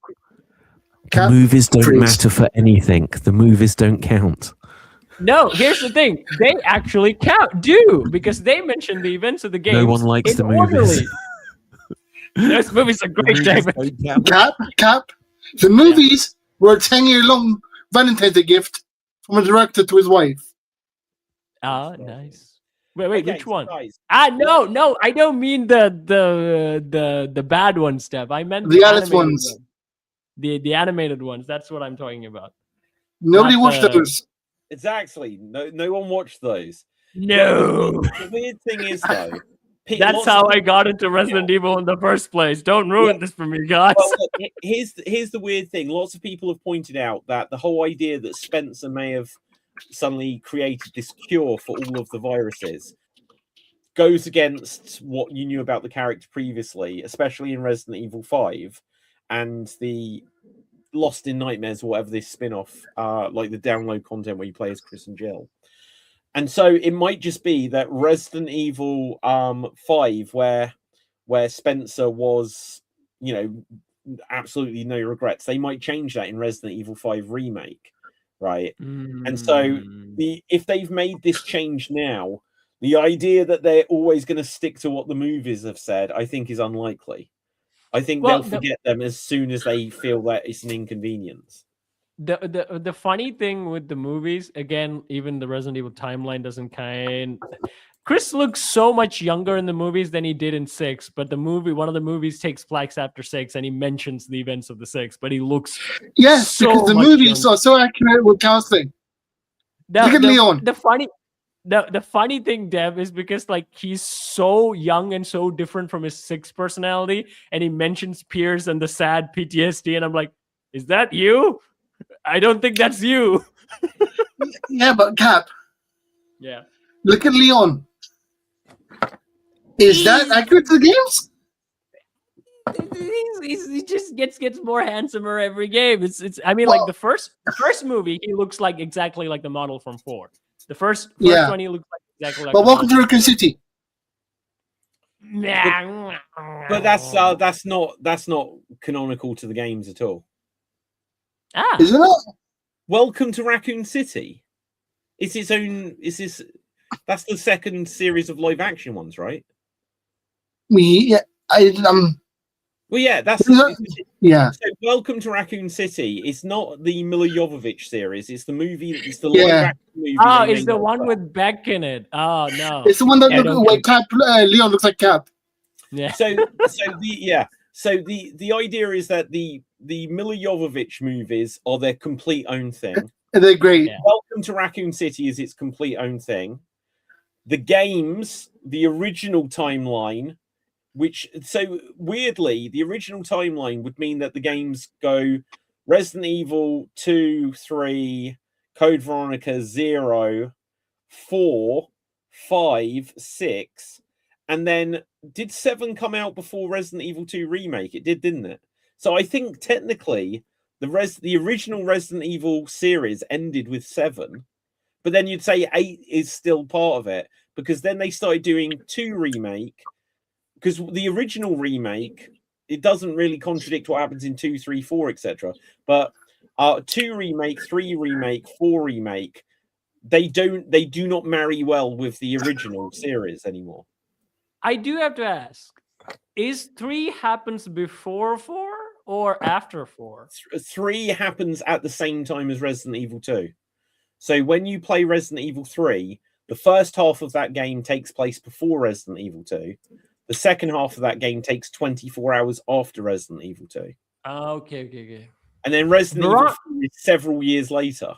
The movies don't matter for anything. The movies don't count. No, here's the thing. They actually do because they mention the events of the game. No one likes the movies. Those movies are great, David. Cap. The movies were a 10-year-long Valentine's Day gift from a director to his wife. Nice. Wait, Okay, which one? Guys. No, I don't mean the bad ones, Steph. I meant the Alice ones. The animated ones. That's what I'm talking about. Nobody watched those. It's actually no one watched those. No. The weird thing is though, that's how I got into Resident Evil in the first place. Don't ruin this for me, guys. Well, look, here's the weird thing. Lots of people have pointed out that the whole idea that Spencer may have suddenly created this cure for all of the viruses goes against what you knew about the character previously, especially in Resident Evil 5 and the Lost in Nightmares or whatever this spin-off, like the download content where you play as Chris and Jill. And so it might just be that Resident Evil 5, where Spencer was, absolutely no regrets, they might change that in Resident Evil 5 remake, right? And so if they've made this change now, the idea that they're always going to stick to what the movies have said, I think is unlikely. I think they'll forget them as soon as they feel that it's an inconvenience. The funny thing with the movies, again, even the Resident Evil timeline doesn't Chris looks so much younger in the movies than he did in 6, but one of the movies takes place after 6 and he mentions the events of the 6, but he looks because the movies are so accurate with casting. Look at Leon. The funny thing, Dev, is because like he's so young and so different from his 6 personality, and he mentions Pierce and the sad PTSD, and I'm like, is that you? I don't think that's you. Yeah, but Cap. Yeah. Look at Leon. Is that accurate to the games? He just gets more handsomer every game. I mean, like the first movie, he looks like exactly like the model from 4. The first one, he looks like exactly like. But welcome to Raccoon City. But that's not canonical to the games at all. Is it not? Welcome to Raccoon City. It's its own. That's the second series of live action ones, right? Well, yeah, that's yeah. So Welcome to Raccoon City. It's not the Mila Jovovich series. It's the movie. It's the live action movie. Oh, it's the one with Beck in it. Oh no, it's the one that Leon looks like Cap. Yeah. So the idea is that the Mila Jovovich movies are their complete own thing. They're great. Yeah. Welcome to Raccoon City is its complete own thing. The games, the original timeline, so weirdly, the original timeline would mean that the games go Resident Evil 2, 3, Code Veronica 0, 4, 5, 6, and then did 7 come out before Resident Evil 2 Remake? It did, didn't it? So I think technically the original Resident Evil series ended with 7, but then you'd say 8 is still part of it, because then they started doing 2 remake, because the original remake, it doesn't really contradict what happens in 2, 3, 4, etc. But 2 remake, 3 remake, 4 remake, they do not marry well with the original series anymore. I do have to ask: is 3 happens before 4 or after 4? 3 happens at the same time as Resident Evil 2. So when you play Resident Evil 3, the first half of that game takes place before Resident Evil 2. The second half of that game takes 24 hours after Resident Evil 2. Okay. And then Resident Evil 4 is several years later.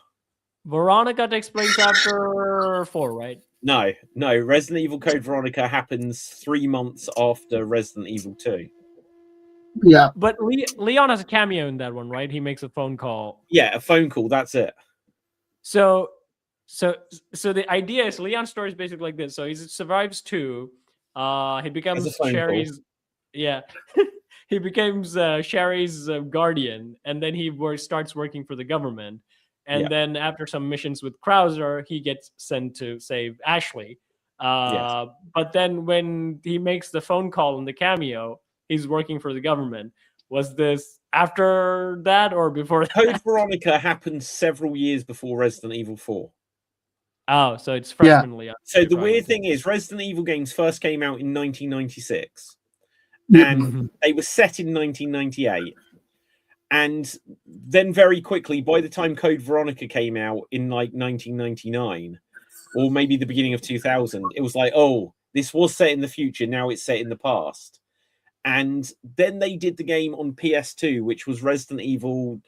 Veronica takes place after 4, right? No. Resident Evil Code Veronica happens 3 months after Resident Evil 2. Yeah. But Leon has a cameo in that one, right? He makes a phone call. Yeah, a phone call. That's it. So the idea is Leon's story is basically like this. So he survives 2. He becomes Sherry's. Yeah. He becomes Sherry's guardian, and then he starts working for the government. And then after some missions with Krauser, he gets sent to save Ashley. But then when he makes the phone call in the cameo, he's working for the government. Was this after that or before that? Code Veronica happened several years before Resident Evil 4. Oh, so it's freshmanly. So the weird thing is, Resident Evil games first came out in 1996. And they were set in 1998. And then very quickly, by the time Code Veronica came out in like 1999, or maybe the beginning of 2000, it was like, oh, this was set in the future. Now it's set in the past. And then they did the game on PS2, which was Resident Evil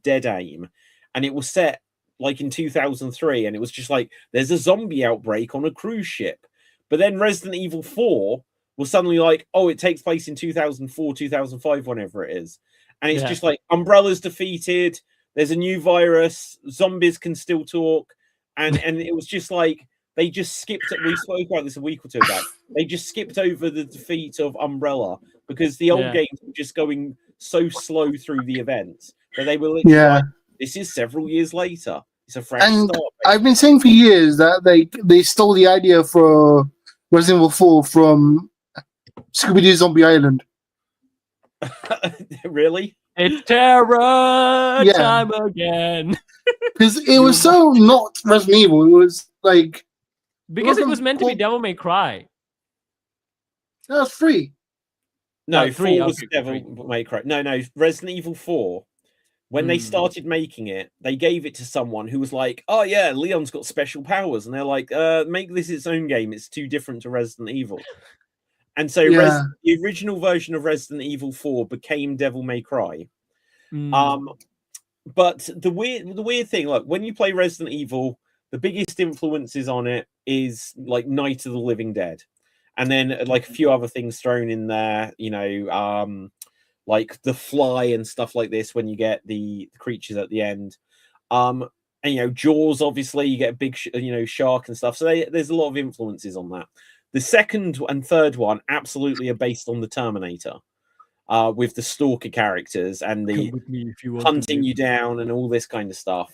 Dead Aim. And it was set like in 2003. And it was just like, there's a zombie outbreak on a cruise ship. But then Resident Evil 4 was suddenly like, oh, it takes place in 2004, 2005, whenever it is. And it's just like, Umbrella's defeated, there's a new virus, zombies can still talk. And it was just like, they just skipped it. We spoke about this a week or two back. They just skipped over the defeat of Umbrella because the old games were just going so slow through the events that they were literally like, this is several years later. It's a fresh start. Basically. I've been saying for years that they stole the idea for Resident Evil 4 from Scooby-Doo Zombie Island. Really? It's terror time again. Because it was so not Resident Evil. It was like... Because it was meant to be Devil May Cry. That was 3. No, 4 was Devil May Cry. No, Resident Evil 4. When they started making it, they gave it to someone who was like, oh yeah, Leon's got special powers. And they're like, make this its own game. It's too different to Resident Evil. And so the original version of Resident Evil 4 became Devil May Cry. But the weird thing, look, when you play Resident Evil, the biggest influences on it is like Night of the Living Dead. And then like a few other things thrown in there, you know, like The Fly and stuff like this when you get the creatures at the end. And, you know, Jaws, obviously, you get a big, shark and stuff. So there's a lot of influences on that. The second and third one absolutely are based on the Terminator, with the stalker characters and the hunting you down and all this kind of stuff.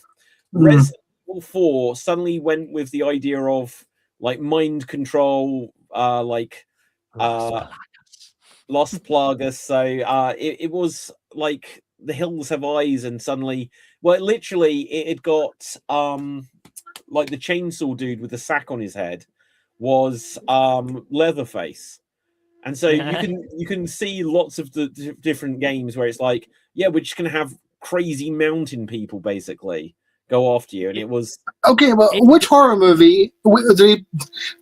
Resident Evil 4 suddenly went with the idea of like mind control, Los Plagas. So it was like The Hills Have Eyes, and suddenly, well, literally, it got like the chainsaw dude with the sack on his head was Leatherface. And so you can see lots of the different games where it's like, yeah, we're just gonna have crazy mountain people basically go after you. And it was okay. Well, which horror movie do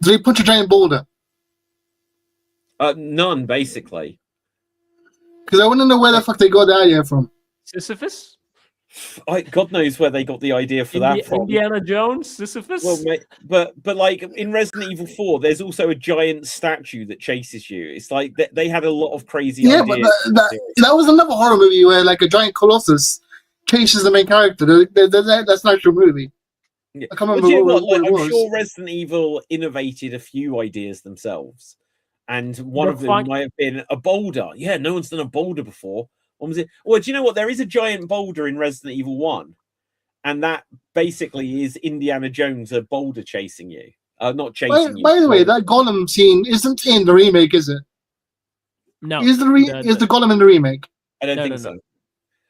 they punch a giant boulder? None, basically. Because I want to know where the fuck they got the idea from. Sisyphus? God knows where they got the idea for that from. Indiana Jones, Sisyphus. Well, but like in Resident Evil 4, there's also a giant statue that chases you. It's like they had a lot of crazy ideas. But that was another horror movie where like a giant colossus chases the main character. That's not your movie. Yeah. I can't remember what it was. I'm sure Resident Evil innovated a few ideas themselves, and one of them might have been a boulder. Yeah, no one's done a boulder before. Or was it? Well, do you know what? There is a giant boulder in Resident Evil 1, and that basically is Indiana Jones, a boulder chasing you. Not chasing you. By the way, that Golem scene isn't in the remake, is it? No. Is the Golem in the remake? I don't think no. so.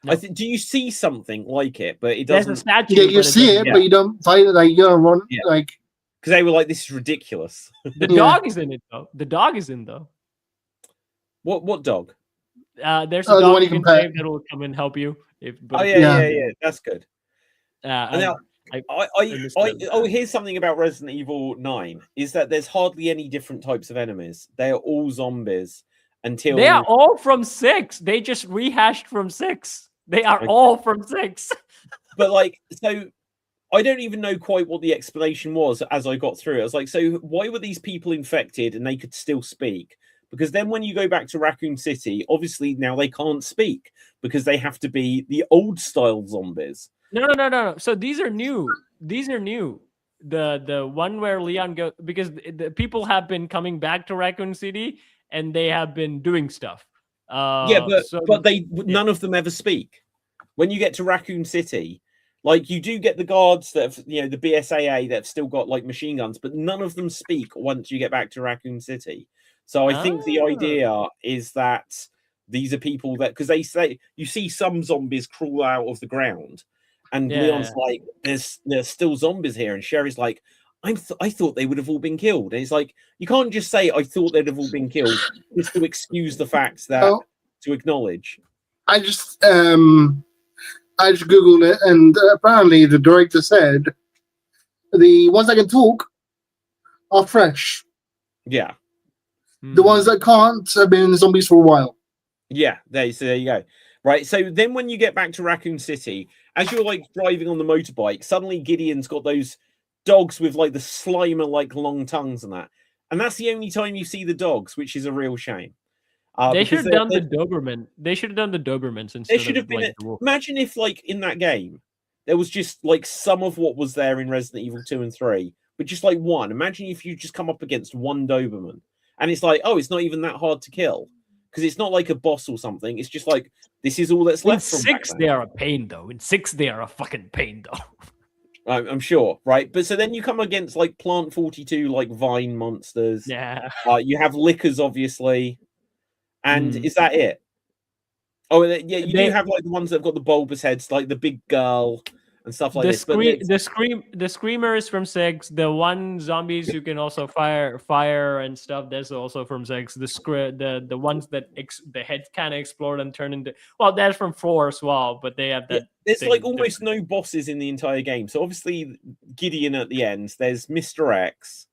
No. Do you see something like it? But it There's doesn't. a statue. Yeah, you see it, but you don't fight it. Like you don't run. Yeah. Like Because they were like, "This is ridiculous." The dog is in it though. The dog is in though. What dog? There's the a dog one you you can can pet. save that will come and help you. Oh yeah. That's good. Now, Here's something about Resident Evil 9 is that there's hardly any different types of enemies. They are all zombies until they are all from 6. They just rehashed from 6. They are all from 6. But like, so I don't even know quite what the explanation was as I got through it. I was like, so why were these people infected and they could still speak? Because then when you go back to Raccoon City, obviously now they can't speak because they have to be the old style zombies. No. So these are new. The one where Leon goes, because the people have been coming back to Raccoon City and they have been doing stuff. But none of them ever speak. When you get to Raccoon City, like you do get the guards that have, the BSAA that have still got like machine guns, but none of them speak once you get back to Raccoon City. So I think the idea is that these are people that, because they say you see some zombies crawl out of the ground, and Leon's like, "There's still zombies here," and Sherry's like, I thought they would have all been killed. And it's like, you can't just say I thought they'd have all been killed just to excuse the facts that to acknowledge. I just googled it, and apparently the director said the ones that can talk are fresh. Yeah. The ones that can't have been zombies for a while. Yeah, there you go. Right, so then when you get back to Raccoon City, as you're like driving on the motorbike, suddenly Gideon's got those dogs with like the Slimer like long tongues and that, and that's the only time you see the dogs, which is a real shame. They should have done the Doberman. They should have done the Dobermans instead. They should have been. Imagine if, like, in that game, there was just like some of what was there in Resident Evil 2 and 3, but just like one. Imagine if you just come up against one Doberman, and it's like, oh, it's not even that hard to kill because it's not like a boss or something. It's just like this is all that's left. In 6, they are a pain though. In 6, they are a fucking pain though. I'm sure, right? But so then you come against like Plant 42, like vine monsters. Yeah. You have lickers, obviously, and is that it? Oh, yeah, you do have like the ones that have got the bulbous heads, like the big girl and stuff like this. The screamers from 6. The one zombies you can also fire and stuff. That's also from 6. The ones that the heads kind of explode and turn into. Well, that's from 4 as well, but they have that. There's like almost no bosses in the entire game. So obviously Gideon at the end. There's Mr. X.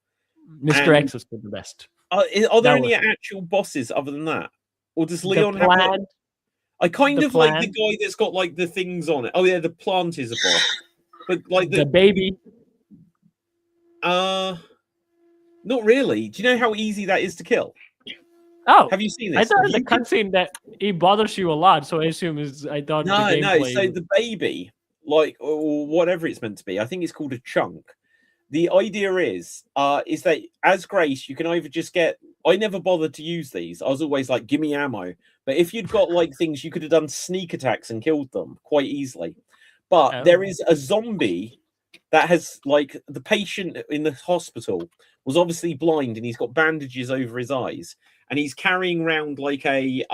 Mr. X is the best. Are there any actual bosses other than that, or does Leon have? Like, I kind of like the guy that's got like the things on it. Oh yeah, the plant is a boss, but like the baby. Not really. Do you know how easy that is to kill? Oh, have you seen this? I thought the cutscene that he bothers you a lot, so I assume is I thought no. So the baby, like or whatever it's meant to be, I think it's called a chunk. The idea is that as Grace, you can either just get. I never bothered to use these. I was always like, give me ammo. But if you'd got like things, you could have done sneak attacks and killed them quite easily. But there is a zombie that has like the patient in the hospital was obviously blind and he's got bandages over his eyes and he's carrying around like a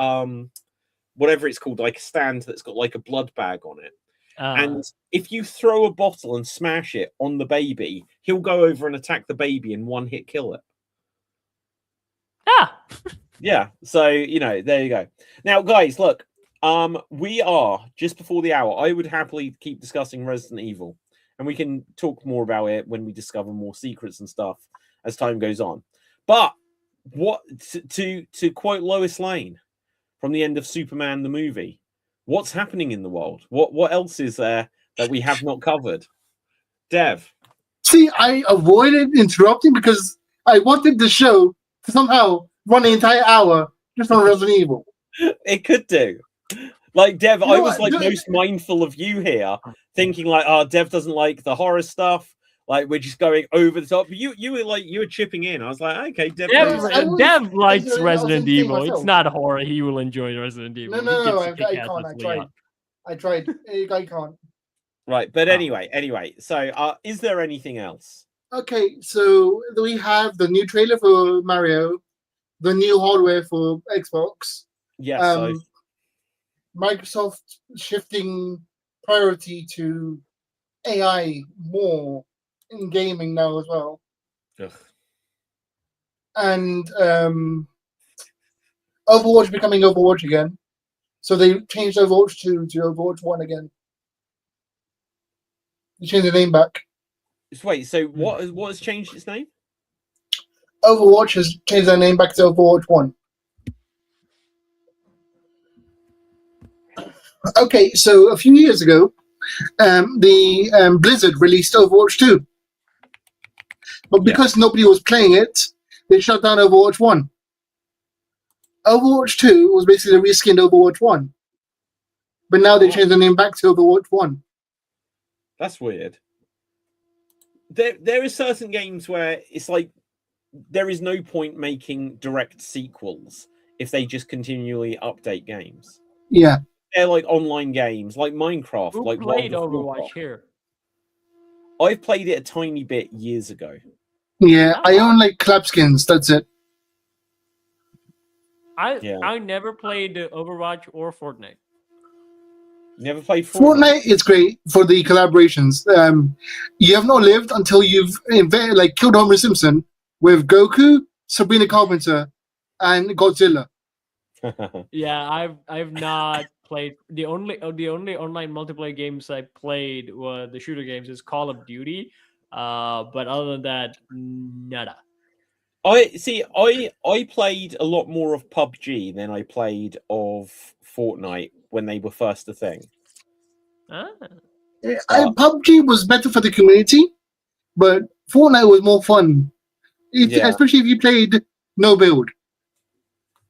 whatever it's called, like a stand that's got like a blood bag on it. And if you throw a bottle and smash it on the baby, he'll go over and attack the baby and one hit kill it. Yeah. So, there you go. Now, guys, look, we are just before the hour. I would happily keep discussing Resident Evil and we can talk more about it when we discover more secrets and stuff as time goes on. But what to quote Lois Lane from the end of Superman the movie, what's happening in the world? What else is there that we have not covered? Dev. See, I avoided interrupting because I wanted the show to somehow run the entire hour just on Resident Evil. It could do. Like, Dev, I was like most mindful of you here, thinking like, Dev doesn't like the horror stuff. Like we're just going over the top. You were chipping in. I was like, okay, Dev, definitely. Dev likes I was Resident entertaining Evil. It's myself. not horror. He will enjoy Resident Evil. No, He gets I a kick out can't. with I tried. Leon. I tried. I can't. Right, but Oh. anyway. So, is there anything else? Okay, so we have the new trailer for Mario, the new hardware for Xbox. Yes. So Microsoft shifting priority to AI more in gaming now as well. ugh. And Overwatch becoming Overwatch again. So they changed Overwatch 2 to Overwatch 1 again. They changed the name back. Wait, so what has changed its name? Overwatch has changed their name back to Overwatch 1. Okay, so a few years ago, the Blizzard released Overwatch 2. But because nobody was playing it, they shut down Overwatch 1. Overwatch 2 was basically a reskinned Overwatch 1. But now they changed the name back to Overwatch 1. That's weird. There are certain games where it's like there is no point making direct sequels if they just continually update games. Yeah. They're like online games, like Minecraft. Who like played World of Overwatch Warcraft. here? I've played it a tiny bit years ago. Yeah, I own like club skins, that's it. I never played Overwatch or Fortnite. Never played Fortnite is great for the collaborations. You have not lived until you've killed Homer Simpson with Goku, Sabrina Carpenter, and Godzilla. Yeah, I've not played the only online multiplayer games I played were the shooter games is Call of Duty. But other than that, nada. I played a lot more of PUBG than I played of Fortnite when they were first a thing. PUBG was better for the community, but Fortnite was more fun. Especially if you played no build.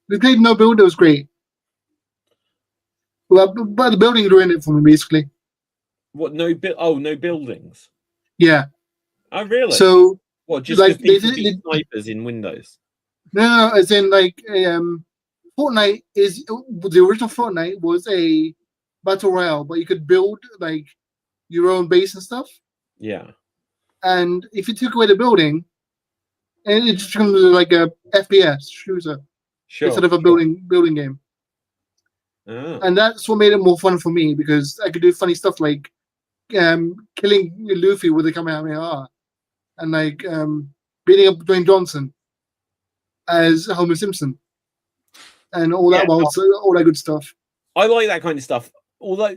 If you played no build, it was great. Well, but the buildings ruined it for me, basically. What, no buildings? Yeah. Oh, really? So, what, just like people beat snipers in Windows? No, as in Fortnite is the original Fortnite was a battle royale, but you could build like your own base and stuff. Yeah. And if you took away the building, and it just becomes like a FPS shooter instead of a building game. Oh. And that's what made it more fun for me because I could do funny stuff like killing Luffy with a Kamehameha and beating up Dwayne Johnson as Homer Simpson and all that all that good stuff. I like that kind of stuff. Although,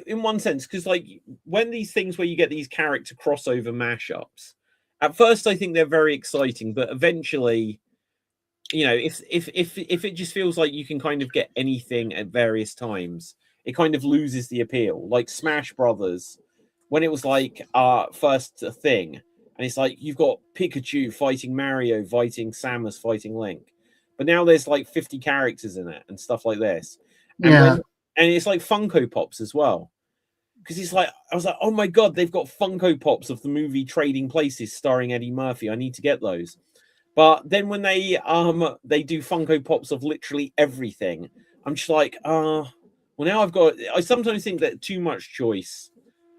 in one sense, because like when these things where you get these character crossover mashups, at first I think they're very exciting, but eventually, if it just feels like you can kind of get anything at various times, it kind of loses the appeal. Like Smash Brothers, when it was like first a thing, and it's like you've got Pikachu fighting Mario, fighting Samus, fighting Link, but now there's like 50 characters in it and stuff like this. And and it's like Funko Pops as well. Because it's like, I was like, oh my God, they've got Funko Pops of the movie Trading Places starring Eddie Murphy. I need to get those. But then when they do Funko Pops of literally everything, I'm just like, well, now I sometimes think that too much choice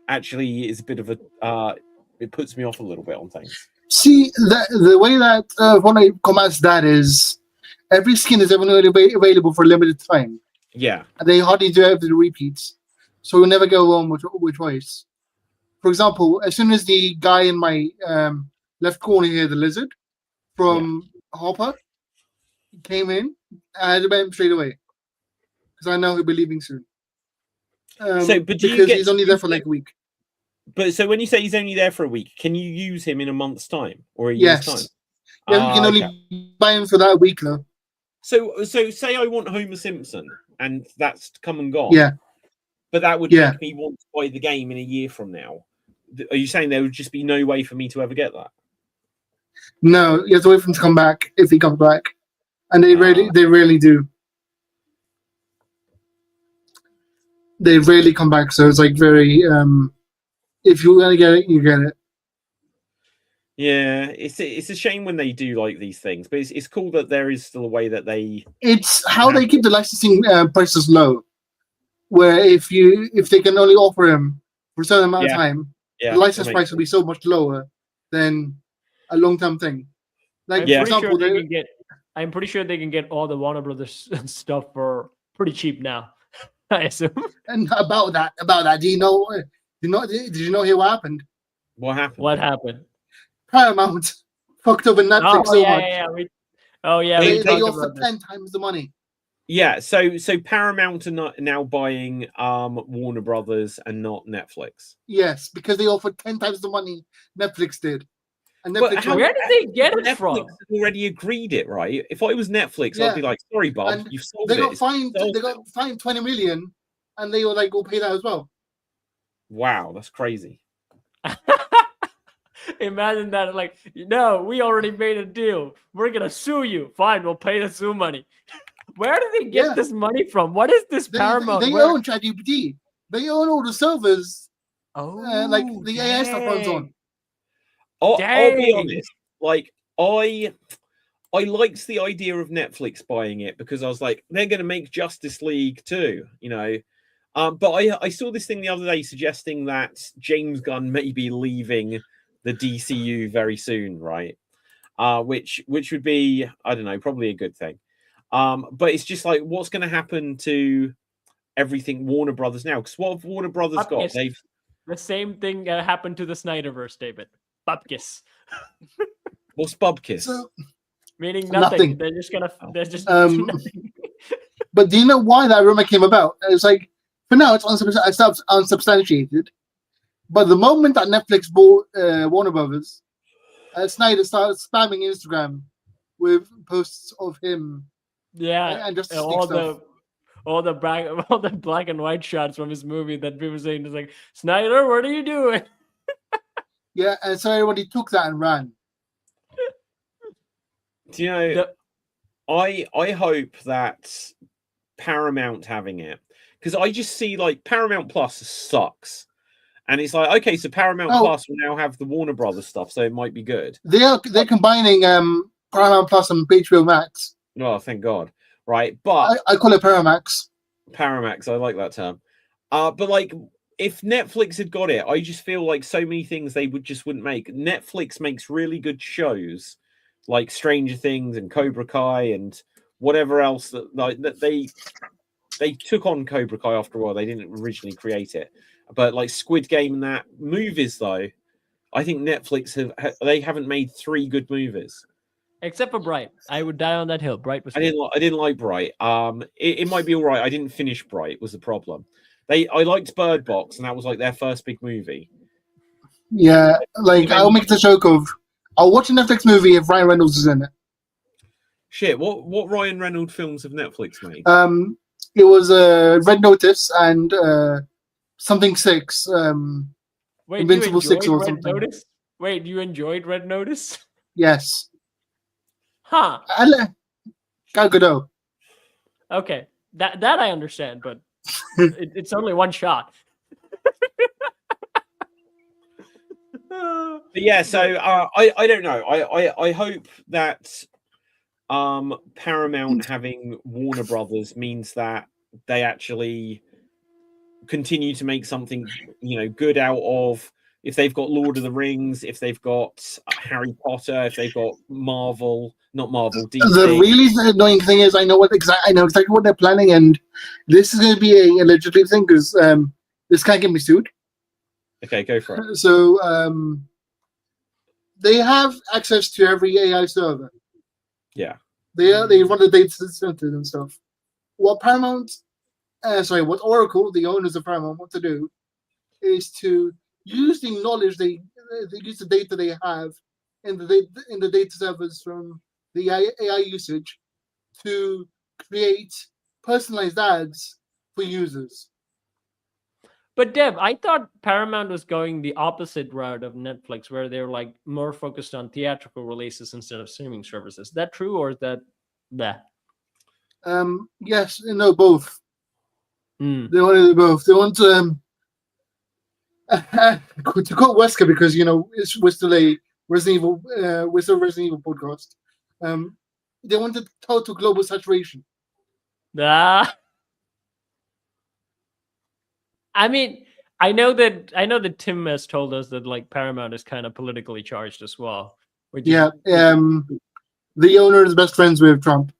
actually is a bit of it puts me off a little bit on things. See, the way that Fortnite combats that is every skin is only available for a limited time. Yeah. And they hardly do have the repeats. So we'll never go wrong with choice. For example, as soon as the guy in my left corner here, the lizard from Hopper, came in, I had to buy him straight away. Because I know he'll be leaving soon. Because he's only there for like a week. But so when you say he's only there for a week, can you use him in a month's time or a year's time? Yeah, you can only buy him for that week though. So say I want Homer Simpson and that's come and gone. Yeah. But that would make me want to buy the game in a year from now. Are you saying there would just be no way for me to ever get that? No, you have to wait for him to come back if he comes back. And they rarely do. They rarely come back, so it's like very if you want to get it, you get it. Yeah, it's a shame when they do like these things, but it's cool that there is still a way that they. It's how they keep the licensing prices low. Where if they can only offer him for a certain amount of time, Yeah, the license that price makes will be so much lower than a long-term thing. Like for example, I'm pretty sure they can get all the Warner Brothers stuff for pretty cheap now. I assume. And about that, do you know? Did you know hear what happened? What happened? What happened? Paramount fucked over Netflix so much. We They talked offer about this. 10 times the money. Yeah, so Paramount are now buying Warner Brothers and not Netflix. Yes, because they offered 10 times the money Netflix did. And But Netflix Where did they get it Netflix from? has already agreed it, right? If I was Netflix, Yeah. I'd be like, "Sorry, Bob, And you've sold they it." got It's fined. sold They now." got fined 20 million, and they were like, "Go pay that as well." Wow, that's crazy. Imagine that, like, no, we already made a deal. We're gonna sue you. Fine, we'll pay the sue money. Where do they get this money from? What is this Paramount? They own ChatGPT. They own all the servers. Oh, like the AI stuff runs on. I'll be honest. Like I liked the idea of Netflix buying it because I was like, they're going to make Justice League too, you know. But I saw this thing the other day suggesting that James Gunn may be leaving the DCU very soon, right? Which would be, I don't know, probably a good thing. But it's just like, what's going to happen to everything Warner Brothers now? Because what have Warner Brothers got? They've the same thing happened to the Snyderverse, David. Bupkis. What's Bubkiss? So, meaning nothing. They're just gonna. They're just nothing. But do you know why that rumor came about? It's like, for now, it's unsubstantiated. But the moment that Netflix bought Warner Brothers, Snyder started spamming Instagram with posts of him. Yeah, and just all stuff. the black and white shots from his movie that people saying is like, Snyder, what are you doing? Yeah, and so everybody took that and ran. Do you know? I hope that Paramount having it, because I just see like Paramount Plus sucks, and it's like, okay, so Paramount Plus will now have the Warner Brothers stuff, so it might be good. They're combining Paramount Plus and HBO Max. Oh, thank God! Right, but I call it Paramax. Paramax, I like that term. But like, if Netflix had got it, I just feel like so many things they wouldn't make. Netflix makes really good shows, like Stranger Things and Cobra Kai and whatever else that they took on Cobra Kai after a while. They didn't originally create it, but like Squid Game and that movies though, I think Netflix haven't made 3 good movies. Except for Bright. I would die on that hill. Bright was. I didn't like Bright. It might be all right. I didn't finish Bright. Was the problem. I liked Bird Box, and that was like their first big movie. Yeah, like I'll make the joke of I'll watch a Netflix movie if Ryan Reynolds is in it. Shit, what Ryan Reynolds films have Netflix made? It was Red Notice and something 6. Wait, Invincible 6 or Red something. Notice? Wait, you enjoyed Red Notice? Yes. Huh. Gal Gadot. Okay, that I understand, but it's only one shot. But yeah, so I don't know. I hope that Paramount having Warner Brothers means that they actually continue to make something, you know, good out of. If they've got Lord of the Rings, if they've got Harry Potter, if they've got Marvel, not Marvel, DC. The really annoying thing is I know exactly what they're planning, and this is going to be a legitimate thing because this can't get me sued. Okay, go for it. So they have access to every AI server. Yeah. They run the data centers and stuff. What Oracle, the owners of Paramount, want to do is to use the knowledge they use the data they have in the data servers from the AI usage to create personalized ads for users. But Deb, I thought Paramount was going the opposite route of Netflix, where they're like more focused on theatrical releases instead of streaming services. Is that true, or is that that? Yes, no, both. Mm. They want to do both. They want to quote Wesker because we're still Resident Evil, with the Resident Evil podcast. They wanted total global saturation. Ah. I mean, I know that Tim has told us that like Paramount is kind of politically charged as well. Which Yeah, the owner is best friends with Trump.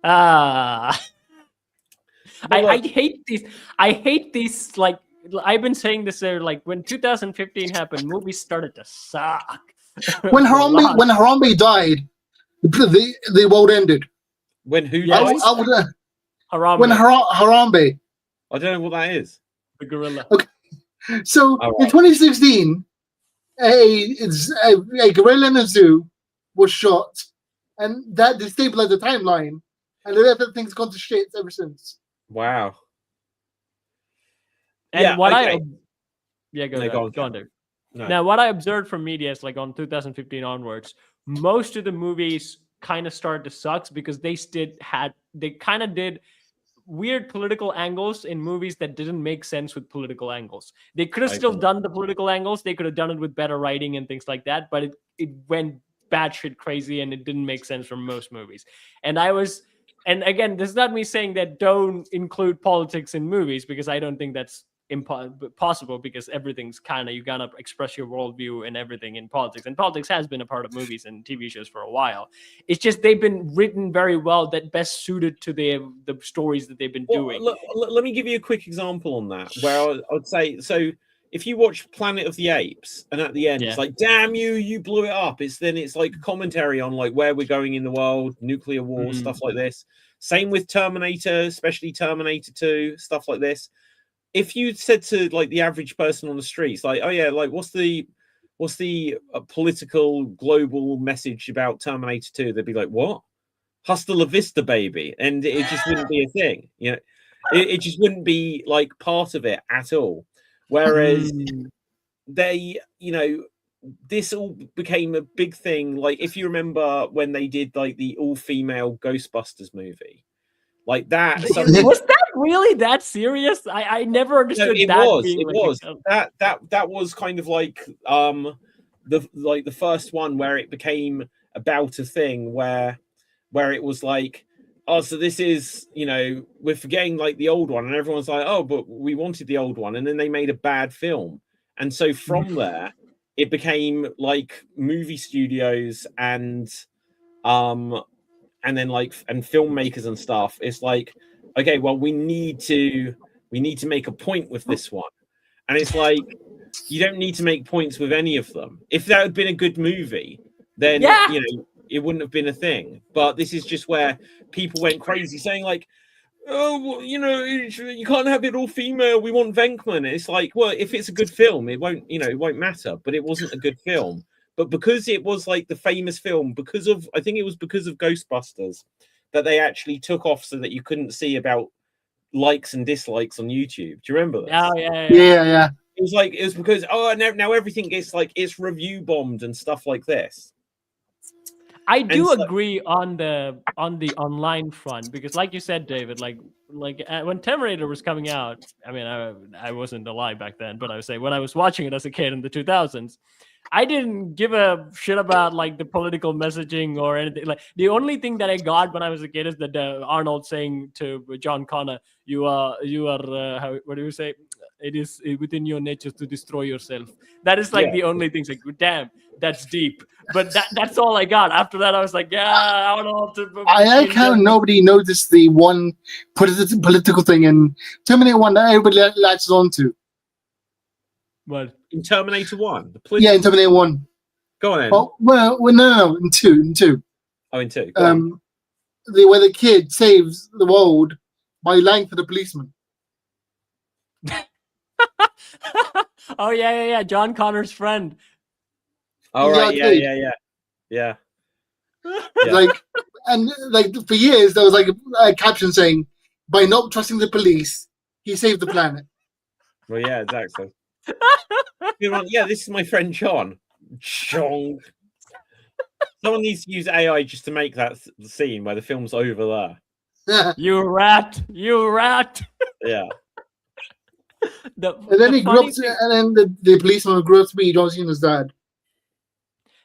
Ah. But I look, hate these. I hate these. Like I've been saying this there. Like when 2015 happened, movies started to suck. When Harambe died, the world ended. when who Yes. died? I would, Harambe, when Harambe. I don't know what that is. the gorilla. Okay. So All in right. 2016, a gorilla in a zoo was shot, and that destabilized the timeline, and everything's gone to shit ever since. Wow. And Yeah, what okay. go No, ahead. go on, Go on, Ken. Dave. No. Now, what I observed from media is like on 2015 onwards, most of the movies kind of started to suck because they kind of did weird political angles in movies that didn't make sense with political angles. They could have I still agree. done the political angles. They could have done it with better writing and things like that, but it went batshit crazy and it didn't make sense for most movies. And again, this is not me saying that don't include politics in movies because I don't think that's possible because everything's kind of, you gotta express your worldview and everything in politics, and politics has been a part of movies and TV shows for a while. It's just they've been written very well that best suited to the stories that they've been doing. Look, let me give you a quick example on that where I would say, so if you watch Planet of the Apes and at the end it's like, damn you blew it up, it's like commentary on like where we're going in the world, nuclear war, stuff like this. Same with Terminator, especially Terminator 2, stuff like this. If you said to like the average person on the streets, like, oh yeah, like what's the political global message about Terminator 2, they'd be like, what? Hasta la vista, baby. And it just wouldn't be a thing, you know. It just wouldn't be like part of it at all. Whereas they, you know, this all became a big thing. Like if you remember when they did like the all-female Ghostbusters movie, like that. Was that really that serious? I never understood it that. Was that was kind of like the first one where it became about a thing where it was like, oh, so this is, you know, we're forgetting like the old one, and everyone's like, oh, but we wanted the old one, and then they made a bad film, and so from there it became like movie studios and then like and filmmakers and stuff. It's like, okay, well we need to make a point with this one, and it's like you don't need to make points with any of them. If that had been a good movie, then you know it wouldn't have been a thing. But this is just where people went crazy saying like, oh, well, you know, you can't have it all female, we want Venkman. It's like, well, if it's a good film, it won't matter. But it wasn't a good film. But because it was like the famous film, I think it was because of Ghostbusters that they actually took off so that you couldn't see about likes and dislikes on YouTube. Do you remember this? Oh Yeah. It was because now everything gets like it's review bombed and stuff like this. I do agree on the online front because, like you said, David, like when Terminator was coming out, I mean, I wasn't alive back then, but I would say when I was watching it as a kid in the 2000s, I didn't give a shit about like the political messaging or anything. Like the only thing that I got when I was a kid is that Arnold saying to John Connor, "You are what do you say? It is within your nature to destroy yourself." That is like the only thing. Like, damn, that's deep. But that's all I got. After that, I was like, yeah, I don't know. I like how nobody noticed the one political thing in Terminator 1 that everybody latches onto. What? In Terminator 1? Yeah, in Terminator 1. Go on then. Oh, well, no, in 2. Oh, in 2. Where the kid saves the world by lying to the policeman. Oh, yeah. John Connor's friend. All right, yeah. Like, and like for years there was like a caption saying, "By not trusting the police, he saved the planet." Well, yeah, exactly. Yeah, this is my friend John. Someone needs to use AI just to make that scene where the film's over there. You rat! Yeah. And then he grew up, and then the policeman grew up to be John Cena's dad.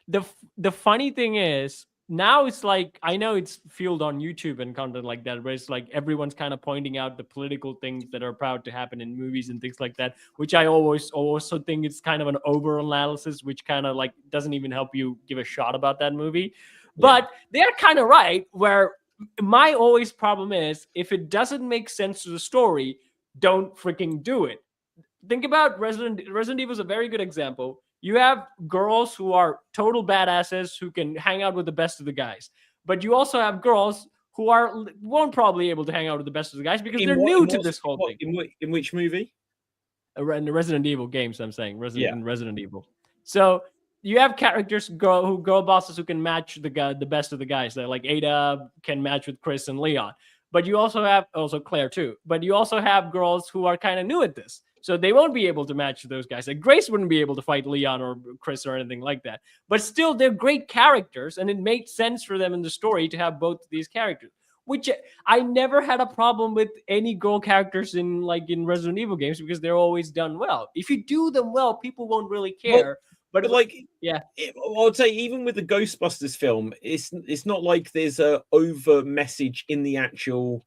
The funny thing is, now it's like, I know it's fueled on YouTube and content like that, where it's like everyone's kind of pointing out the political things that are proud to happen in movies and things like that, which I always also think it's kind of an over analysis, which kind of like doesn't even help you give a shot about that movie. But they're kind of right, where my always problem is, if it doesn't make sense to the story, don't freaking do it. Think about Resident Evil is a very good example. You have girls who are total badasses who can hang out with the best of the guys, but you also have girls who won't probably able to hang out with the best of the guys because they're new to this whole thing. In which movie? In the Resident Evil games, I'm saying Resident Evil. So you have characters girl bosses who can match the best of the guys. They're like Ada can match with Chris and Leon, but you also have Claire too. But you also have girls who are kind of new at this. So they won't be able to match those guys. Like Grace wouldn't be able to fight Leon or Chris or anything like that. But still, they're great characters, and it made sense for them in the story to have both of these characters. Which I never had a problem with any girl characters in Resident Evil games because they're always done well. If you do them well, people won't really care. But I would say even with the Ghostbusters film, it's not like there's a over message in the actual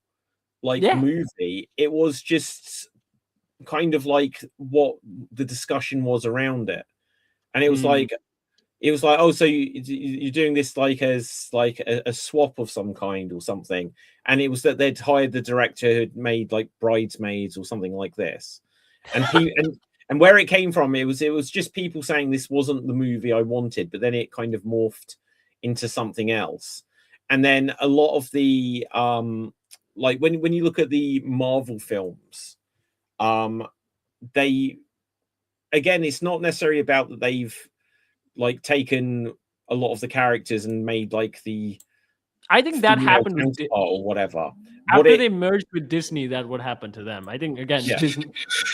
movie. It was just kind of like what the discussion was around it, and it was like oh, so you're doing this as a swap of some kind or something, and it was that they'd hired the director who'd made like Bridesmaids or something like this, and and where it came from, it was just people saying this wasn't the movie I wanted, but then it kind of morphed into something else. And then a lot of the when you look at the Marvel films, it's not necessarily about that they've taken a lot of the characters and made I think that happened with or whatever. After they merged with Disney, that would happen to them. I think Disney,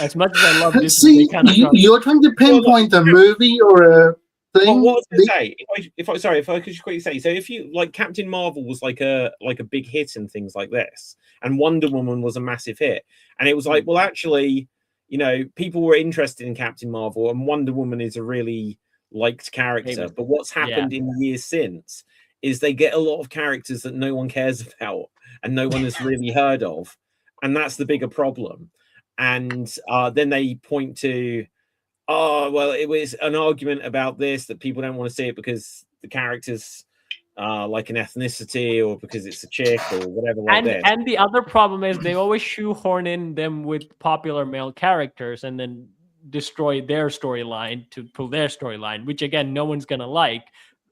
as much as I love Disney, see, you're trying to pinpoint a movie or a thing. What I was going to say, if I could just quickly say, so if you Captain Marvel was like a big hit and things like this, and Wonder Woman was a massive hit, and it was like, well, actually, people were interested in Captain Marvel, and Wonder Woman is a really liked character. But what's happened in the years since is they get a lot of characters that no one cares about and no one has really heard of, and that's the bigger problem. And then they point to, oh, well, it was an argument about this that people don't want to see it because the characters like an ethnicity or because it's a chick or whatever And the other problem is they always shoehorn in them with popular male characters and then destroy their storyline to pull their storyline, which again no one's gonna like.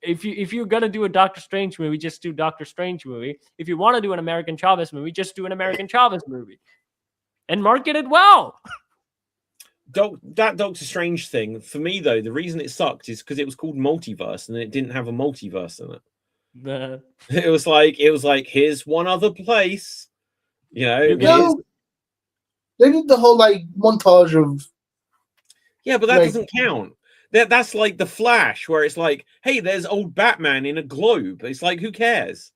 If you're gonna do a Doctor Strange movie, just do Doctor Strange movie. If you want to do an American Chavez movie, just do an American Chavez movie and market it well. That Doctor Strange thing, for me though, the reason it sucked is because it was called Multiverse and it didn't have a multiverse in it. It was like here's one other place, they did the whole montage of but that doesn't count. That's like the Flash, where it's like, hey, there's old Batman in a globe. It's like, who cares,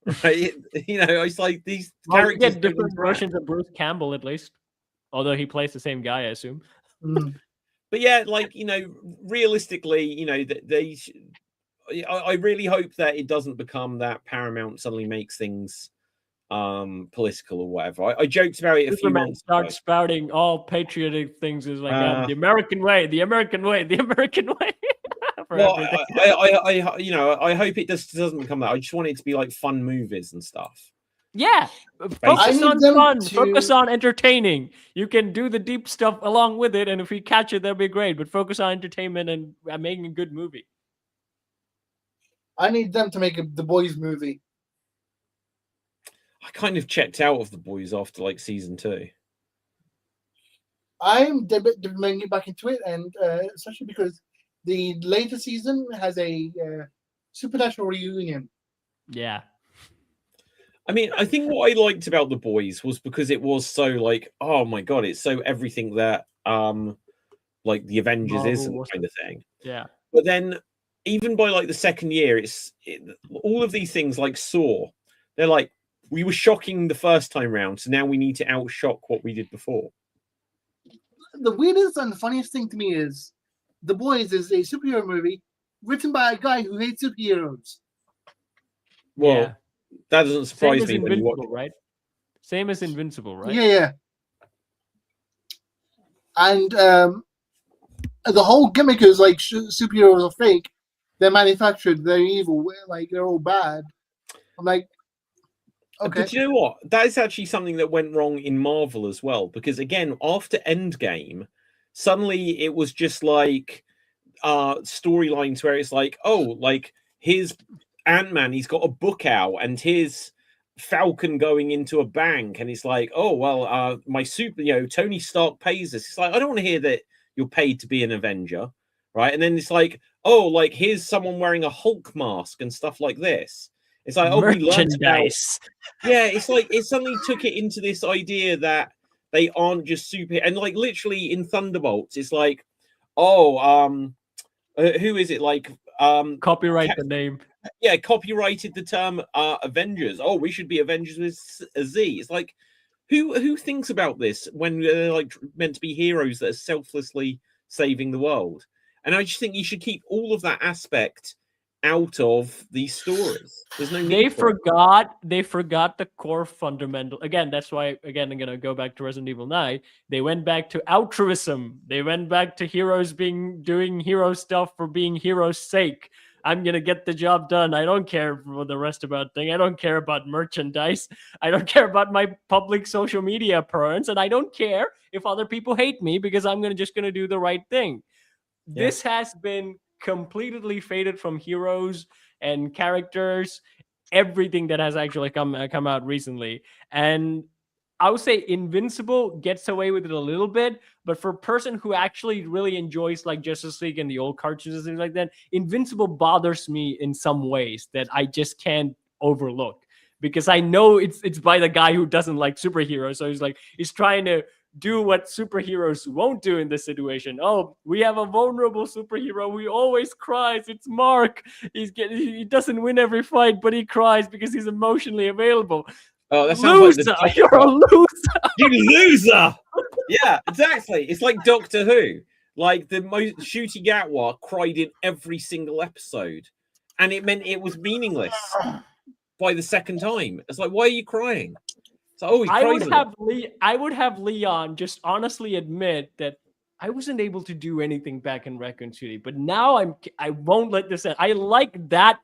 right? It's like these characters get different versions of Bruce Campbell at least, although he plays the same guy, I assume. But realistically, I really hope that it doesn't become that Paramount suddenly makes things political or whatever. I joked about it a few months ago. Start spouting all patriotic things is like the American way, the American way, the American way. Well, I hope it just doesn't become that. I just want it to be like fun movies and stuff. Yeah, focus on fun, focus on entertaining. You can do the deep stuff along with it, and if we catch it, that'll be great. But focus on entertainment and making a good movie. I need them to make The Boys movie. I kind of checked out of The Boys after season 2. I'm getting back into it, and especially because the later season has a supernatural reunion. Yeah. I mean, I think what I liked about The Boys was because it was so oh my god, it's so everything that the Avengers Marvel isn't kind of thing. Yeah. But then even by the second year, all of these things like Saw, they're like, we were shocking the first time round, so now we need to outshock what we did before. the weirdest and the funniest thing to me is The Boys is a superhero movie written by a guy who hates superheroes. Well, Yeah. that doesn't Same surprise as me when you watch Invincible, right? Same as Invincible, right? Yeah. And the whole gimmick is like superheroes are fake. They're manufactured. They're evil. Like they're all bad. I'm like, okay. But you know what? That is actually something that went wrong in Marvel as well. Because again, after Endgame, suddenly it was just like storylines where it's like, oh, like his Ant-Man, he's got a book out, and his Falcon going into a bank, and it's like, oh well, my super, Tony Stark pays us. It's like, I don't want to hear that you're paid to be an Avenger, right? And then it's like, oh, like here's someone wearing a Hulk mask and stuff like this. It's like, oh, we learned about, yeah. It's like it suddenly took it into this idea that they aren't just super, and like literally in Thunderbolts, it's like, oh, who is it? Like, Copyright the name. yeah, copyrighted the term Avengers. Oh, we should be Avengers with a Z. It's like, who thinks about this when they're like meant to be heroes that are selflessly saving the world? And I just think you should keep all of that aspect out of these stories. There's no need They for forgot the core fundamental. Again, that's why, again, I'm gonna go back to Resident Evil 9. They went back to altruism. They went back to heroes doing hero stuff for being heroes' sake. I'm gonna get the job done. I don't care for the rest about thing. I don't care about merchandise. I don't care about my public social media appearance, and I don't care if other people hate me because I'm just gonna do the right thing. Yeah. This has been completely faded from heroes and characters, everything that has actually come out recently. And I would say Invincible gets away with it a little bit, but for a person who actually really enjoys like Justice League and the old cartoons and things like that, Invincible bothers me in some ways that I just can't overlook, because I know it's by the guy who doesn't like superheroes. So he's trying to do what superheroes won't do in this situation. Oh, we have a vulnerable superhero who always cries. It's Mark. He doesn't win every fight, but he cries because he's emotionally available. Oh, that sounds Loser! like You're a loser! You loser! Yeah, exactly. It's like Doctor Who. Like the most Shooty Gatwa cried in every single episode, and it meant it was meaningless by the second time. It's like, why are you crying? So, oh, I would have Leon just honestly admit that I wasn't able to do anything back in Raccoon City, but now I won't let this end. I like that,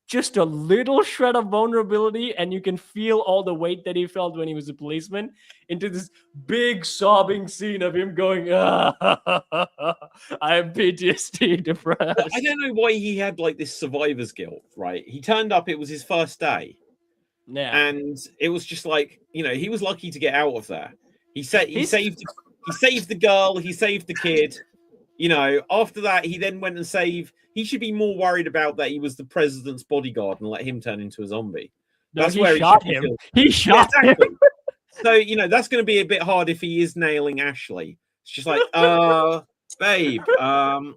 just a little shred of vulnerability, and you can feel all the weight that he felt when he was a policeman into this big sobbing scene of him going, I am PTSD depressed. I don't know why he had like this survivor's guilt, right? He turned up, it was his first day. Yeah. And it was just like, he was lucky to get out of there. He saved the girl, he saved the kid. After that, he then went and he should be more worried about that he was the president's bodyguard and let him turn into a zombie. That's where he shot him. He shot him. So, that's going to be a bit hard if he is nailing Ashley. It's just like, babe, something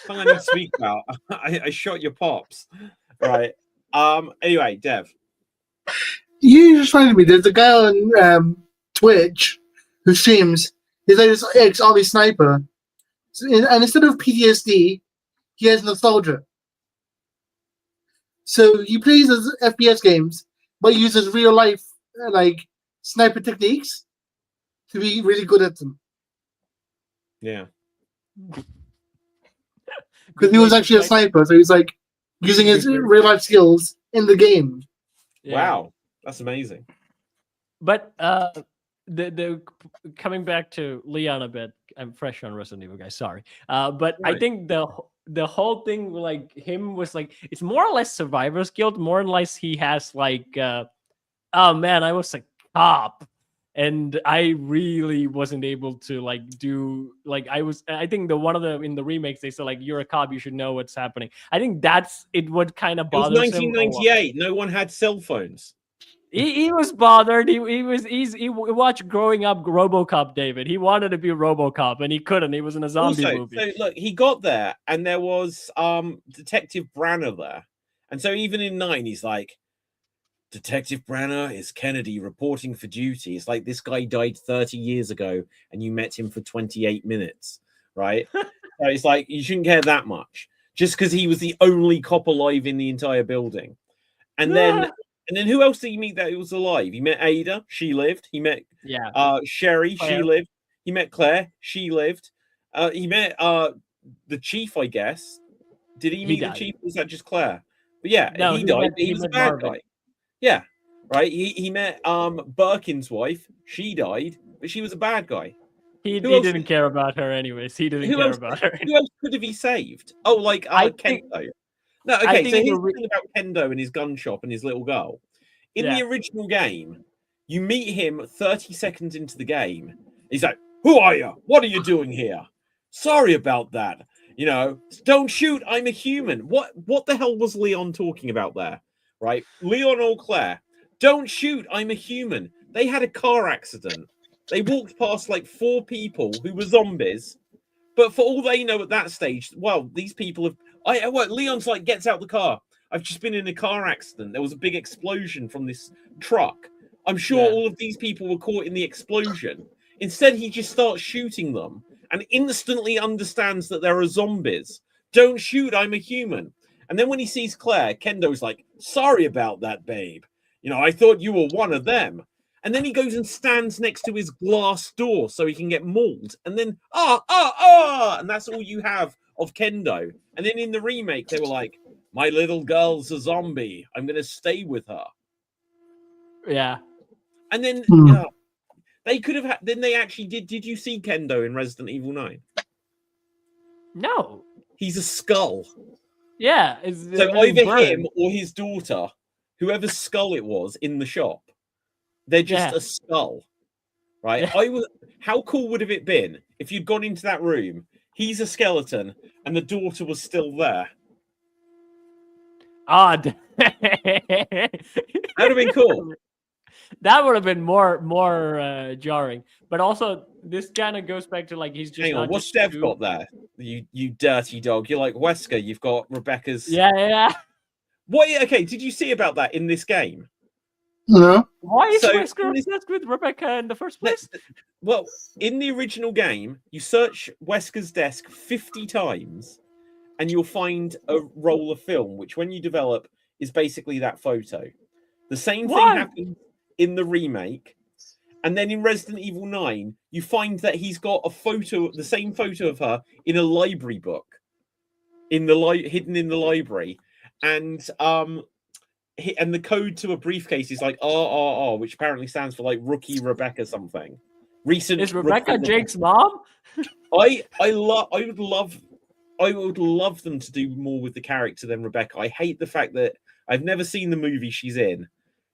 I need to speak about. I shot your pops. Right. Anyway, Dev. You just reminded me, there's a guy on Twitch who streams, he's like this ex-army sniper. And instead of PTSD, he has nostalgia. So he plays his FPS games, but uses real life like sniper techniques to be really good at them. Yeah. Because he was actually a sniper, so he's like using his real life skills in the game. Yeah. Wow, that's amazing. But the coming back to Leon a bit, I'm fresh on Resident Evil, guys. Sorry, but right. I think the whole thing, like him, was like it's more or less survivor's guilt. More or less, he has like, oh man, I was a cop, and I really wasn't able to like do like I think in the remakes they said like you're a cop, you should know what's happening. I think that's it. What kind of bothers him. It was 1998. No one had cell phones. He was bothered. He watched growing up RoboCop, David. He wanted to be RoboCop and he couldn't. He was in a zombie movie. So look, he got there and there was Detective Branner there. And so even in 9, he's like, Detective Branner is Kennedy reporting for duty. It's like this guy died 30 years ago and you met him for 28 minutes, right? So it's like you shouldn't care that much just because he was the only cop alive in the entire building. And then who else did he meet that was alive? He met Ada, she lived. He met Sherry, Claire. she lived. He met Claire, she lived. He met the chief, I guess. Did he meet the chief? Or was that just Claire? But yeah, No, he died. he was a met bad Marvin. guy. Yeah, right. He met Birkin's wife. She died, but she was a bad guy. He didn't care about her anyways. He didn't care about her. Who else could have he saved? Oh, like Kendo. No, okay. So here's the thing about Kendo and his gun shop and his little girl. In the original game, you meet him 30 seconds into the game. He's like, "Who are you? What are you doing here? Sorry about that. You know, don't shoot. I'm a human." What the hell was Leon talking about there? Right? Leon or Claire, don't shoot. I'm a human. They had a car accident. They walked past like 4 people who were zombies. But for all they know at that stage, well, these people have. Leon's like, gets out the car. I've just been in a car accident. There was a big explosion from this truck. I'm sure all of these people were caught in the explosion. Instead, he just starts shooting them and instantly understands that there are zombies. Don't shoot. I'm a human. And then when he sees Claire, Kendo's like, "Sorry about that, babe. You know, I thought you were one of them." And then he goes and stands next to his glass door so he can get mauled. And then, and that's all you have of Kendo. And then in the remake, they were like, "My little girl's a zombie. I'm going to stay with her." Yeah. And then they could have had, then they actually did you see Kendo in Resident Evil 9? No. He's a skull. Yeah. So either him or his daughter, whoever's skull it was in the shop, they're just a skull, right? How cool would have it been if you'd gone into that room, he's a skeleton, and the daughter was still there? Odd. That would have been cool. That would have been more jarring. But also, this kind of goes back to like he's just. Hang on, what's Dev got there? You dirty dog! You're like Wesker. You've got Rebecca's. Yeah. What? Okay, did you see about that in this game? No. Why is Wesker obsessed with Rebecca in the first place? Well, in the original game, you search Wesker's desk 50 times, and you'll find a roll of film, which when you develop is basically that photo. The same thing happens in the remake, and then in Resident Evil 9, you find that he's got a photo, the same photo of her in a library book, hidden in the library, and the code to a briefcase is like RRR, which apparently stands for like Rookie Rebecca something. Is Rebecca Jake's mom? I would love them to do more with the character than Rebecca. I hate the fact that I've never seen the movie she's in.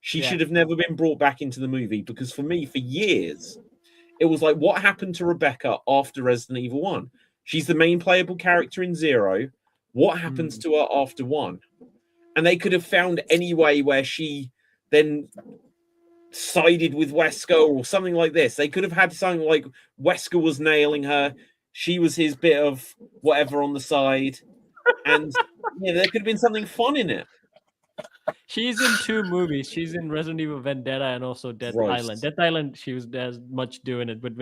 She should have never been brought back into the movie, because for me, for years, it was like, what happened to Rebecca after Resident Evil 1? She's the main playable character in 0. What happens to her after 1? And they could have found any way where she then sided with Wesker or something like this. They could have had something like Wesker was nailing her. She was his bit of whatever on the side. And there could have been something fun in it. She's in 2 movies. She's in Resident Evil Vendetta and also Death Island. Death Island, she was as much doing it. But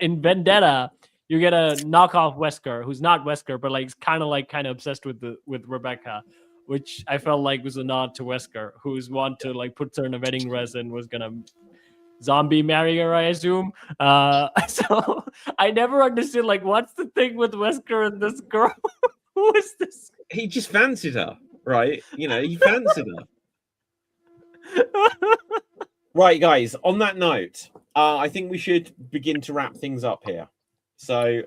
in Vendetta, you get a knockoff Wesker who's not Wesker, but like kind of obsessed with Rebecca, which I felt like was a nod to Wesker, who's want to like put her in a wedding dress and was gonna zombie marry her, I assume. So I never understood like what's the thing with Wesker and this girl. Who is this? He just fancied her. Right, he fancied her. Right, guys. On that note, I think we should begin to wrap things up here. So,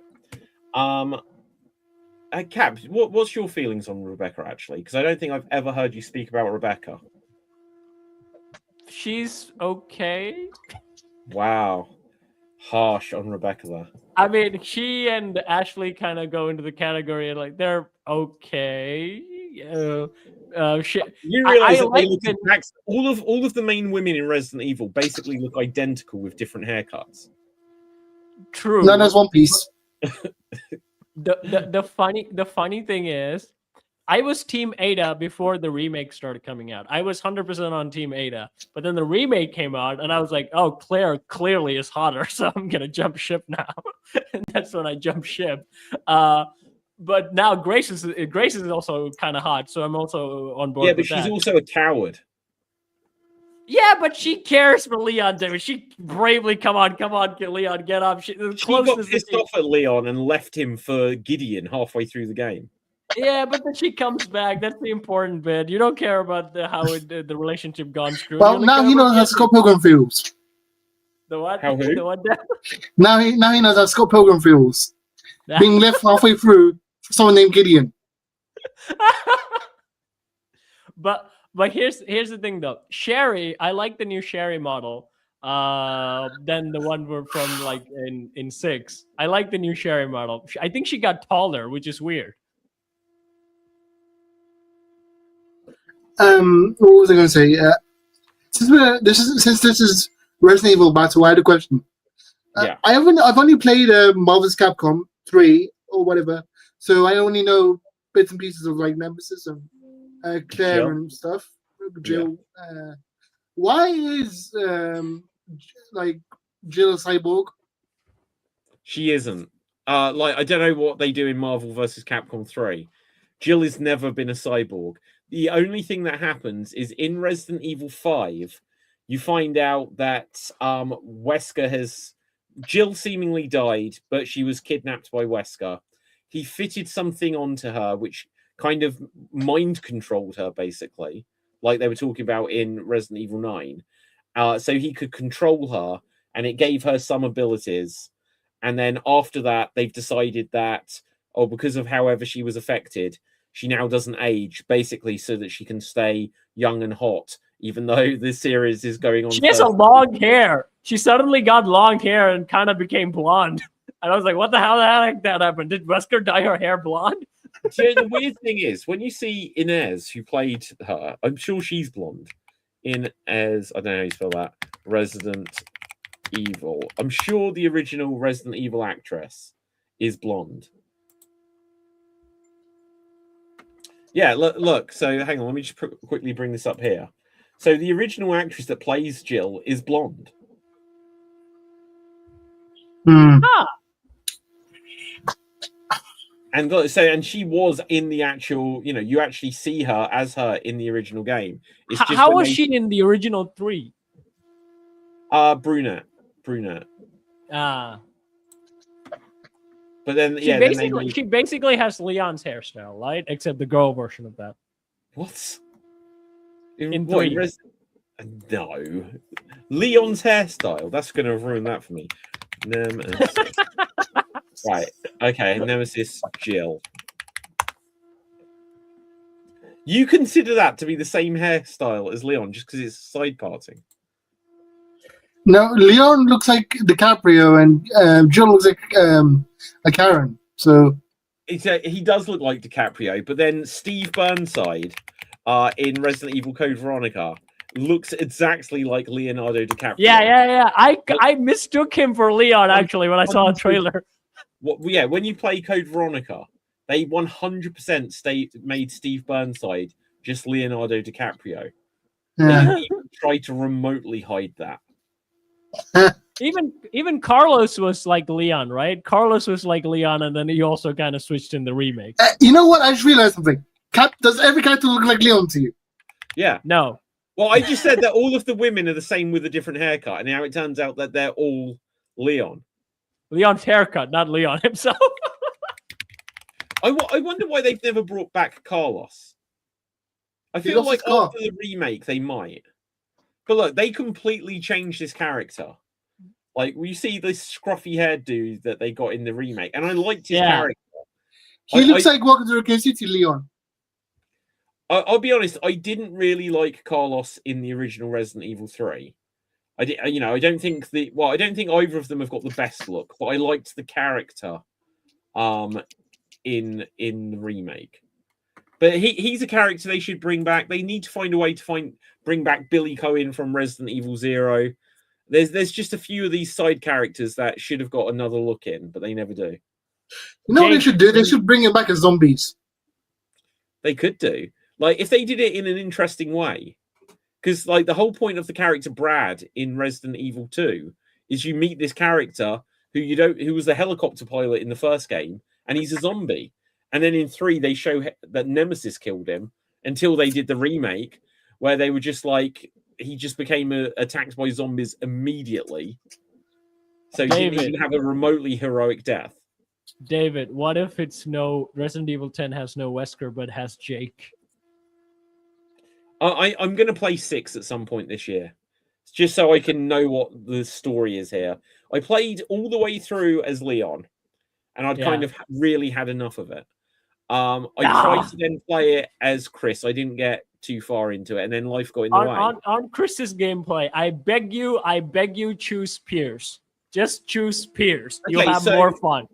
Cap, what's your feelings on Rebecca actually? Because I don't think I've ever heard you speak about Rebecca. She's okay. Wow, harsh on Rebecca there. I mean, she and Ashley kind of go into the category of like they're okay. You realize that all of the main women in Resident Evil basically look identical with different haircuts. True. None as One Piece. The funny thing is, I was Team Ada before the remake started coming out. I was 100% on Team Ada, but then the remake came out, and I was like, "Oh, Claire clearly is hotter, so I'm gonna jump ship now." And that's when I jumped ship. But now Grace is also kind of hot, so I'm also on board. Yeah, but with she's that. also a coward. Yeah, but she cares for Leon, David. She bravely, come on, Leon, get up. She got pissed off at Leon and left him for Gideon halfway through the game. Yeah, but then she comes back. That's the important bit. You don't care about the relationship gone screwed. Well, now he knows how Scott Pilgrim feels. The what? How who? The what? Now he knows how Scott Pilgrim feels. Being left halfway through for someone named Gideon. But here's the thing though. Sherry, I like the new Sherry model. Than the one we're from like in 6. I like the new Sherry model. I think she got taller, which is weird. What was I going to say? Since this is Resident Evil Battle, I had a question. Yeah. I've only played Marvel's Capcom 3 or whatever, so I only know bits and pieces of like Nemesis and Claire Jill. and stuff. Jill. Yeah. Why is like Jill a cyborg? She isn't. Like I don't know what they do in Marvel versus Capcom 3. Jill has never been a cyborg. The only thing that happens is in Resident Evil 5, you find out that Wesker has... Jill seemingly died, but she was kidnapped by Wesker. He fitted something onto her, which kind of mind controlled her, basically, like they were talking about in Resident Evil 9. So he could control her, and it gave her some abilities. And then after that, they've decided that, because of however she was affected, she now doesn't age, basically, so that she can stay young and hot, even though this series is going on. She has a long hair. She suddenly got long hair and kind of became blonde. And I was like, what the hell did that happen? Did Wesker dye her hair blonde? The weird thing is, when you see Inez, who played her, I'm sure she's blonde. Inez, I don't know how you spell that, Resident Evil. I'm sure the original Resident Evil actress is blonde. Yeah, look. So hang on, let me just quickly bring this up here. So the original actress that plays Jill is blonde. Ah. And she was in the actual, you actually see her as her in the original game. It's just how was she in the original 3? Brunette. Ah. But then, she basically has Leon's hairstyle, right? Except the girl version of that. What? In 3. No. Leon's hairstyle. That's going to ruin that for me. Nemesis. Right. Okay. Nemesis Jill. You consider that to be the same hairstyle as Leon just because it's side parting? No, Leon looks like DiCaprio and Jill looks like a Karen. So he does look like DiCaprio, but then Steve Burnside in Resident Evil Code Veronica looks exactly like Leonardo DiCaprio. Yeah. I mistook him for Leon actually when I saw a trailer. When you play Code Veronica, they 100% made Steve Burnside just Leonardo DiCaprio. They didn't even try to remotely hide that. Even Carlos was like Leon, right? Carlos was like Leon, and then he also kind of switched in the remake. You know what? I just realized something. Does every character look like Leon to you? Yeah. No. Well, I just said that all of the women are the same with a different haircut, and now it turns out that they're all Leon. Leon's haircut, not Leon himself. I wonder why they've never brought back Carlos. I feel like after the remake they might. But look, they completely changed this character. Like, we see this scruffy haired dude that they got in the remake, and I liked his character. He looks like Welcome to Raccoon City Leon. I'll be honest, I didn't really like Carlos in the original Resident Evil 3. I don't think either of them have got the best look, but I liked the character in the remake. But he's a character they should bring back. They need to find a way to bring back Billy Cohen from Resident Evil 0. There's just a few of these side characters that should have got another look in, but they never do. You know what they should do? They should bring him back as zombies. They could do. Like, if they did it in an interesting way. Because, like, the whole point of the character Brad in Resident Evil 2 is you meet this character who was the helicopter pilot in the first game, and he's a zombie. And then in 3, they show that Nemesis killed him until they did the remake, where they were just like, he just became attacked by zombies immediately. So he didn't even have a remotely heroic death. David, what if Resident Evil 10 has no Wesker, but has Jake? I'm going to play 6 at some point this year, just so I can know what the story is here. I played all the way through as Leon, and I'd kind of really had enough of it. I tried to then play it as Chris. I didn't get too far into it, and then life got in the way. On Chris's gameplay, I beg you, choose Pierce. Just choose Pierce. You'll have more fun.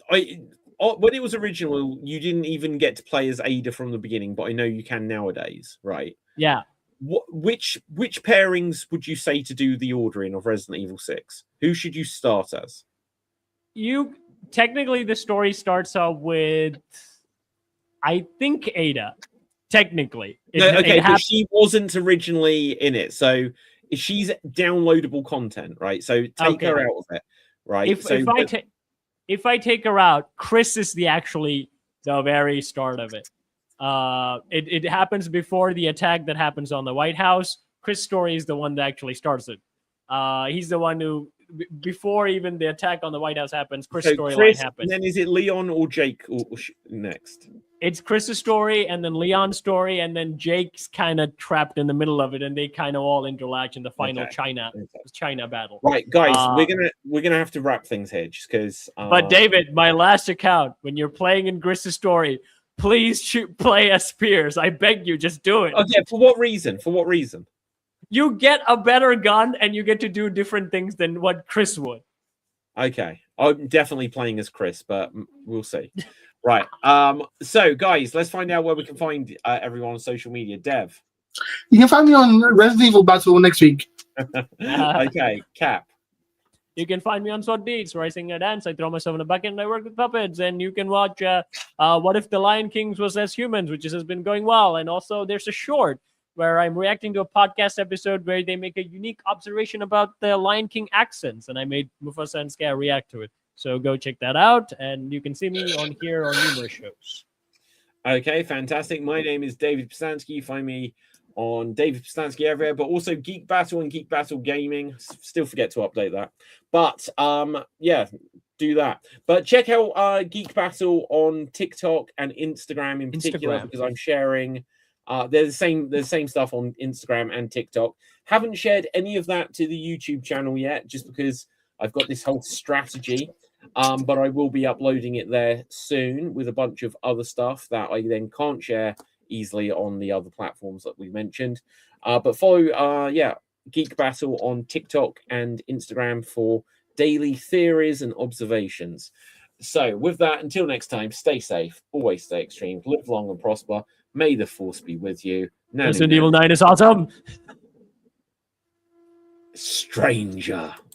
When it was original, you didn't even get to play as Ada from the beginning, but I know you can nowadays, right? Yeah. Which pairings would you say to do the ordering of Resident Evil 6? Who should you start as? Technically, the story starts out with, I think, Ada. Technically. But she wasn't originally in it, so she's downloadable content, right? So take her out of it, right? If I take her out, Chris is the very start of it. It happens before the attack that happens on the White House. Chris' story is the one that actually starts it. He's the one who, before even the attack on the White House happens, Chris' storyline happens. And then is it Leon or Jake next? It's Chris's story, and then Leon's story, and then Jake's kind of trapped in the middle of it, and they kind of all interlace in the final China battle. Right, guys, we're gonna have to wrap things here, just because. But David, my last account, when you're playing in Chris's story, please play as Spears. I beg you, just do it. Okay, for what reason? For what reason? You get a better gun, and you get to do different things than what Chris would. Okay, I'm definitely playing as Chris, but we'll see. Right. So, guys, let's find out where we can find everyone on social media. Dev. You can find me on Resident Evil Battle next week. Okay, Cap. You can find me on Sword Beats, where I sing and dance, I throw myself in a bucket, and I work with puppets. And you can watch What If the Lion Kings Was As Humans, which has been going well. And also, there's a short where I'm reacting to a podcast episode where they make a unique observation about the Lion King accents. And I made Mufasa and Scar react to it. So go check that out, and you can see me on here on numerous shows. Okay, fantastic. My name is David Pistansky. You find me on David Pistansky everywhere, but also Geek Battle and Geek Battle Gaming. Still forget to update that. But yeah, do that. But check out Geek Battle on TikTok and Instagram in particular, because I'm sharing there's the same stuff on Instagram and TikTok. Haven't shared any of that to the YouTube channel yet, just because I've got this whole strategy. But I will be uploading it there soon with a bunch of other stuff that I then can't share easily on the other platforms that we mentioned. But follow, Geek Battle on TikTok and Instagram for daily theories and observations. So with that, until next time, stay safe, always stay extreme, live long and prosper. May the force be with you. Resident Evil 9 is awesome. Stranger.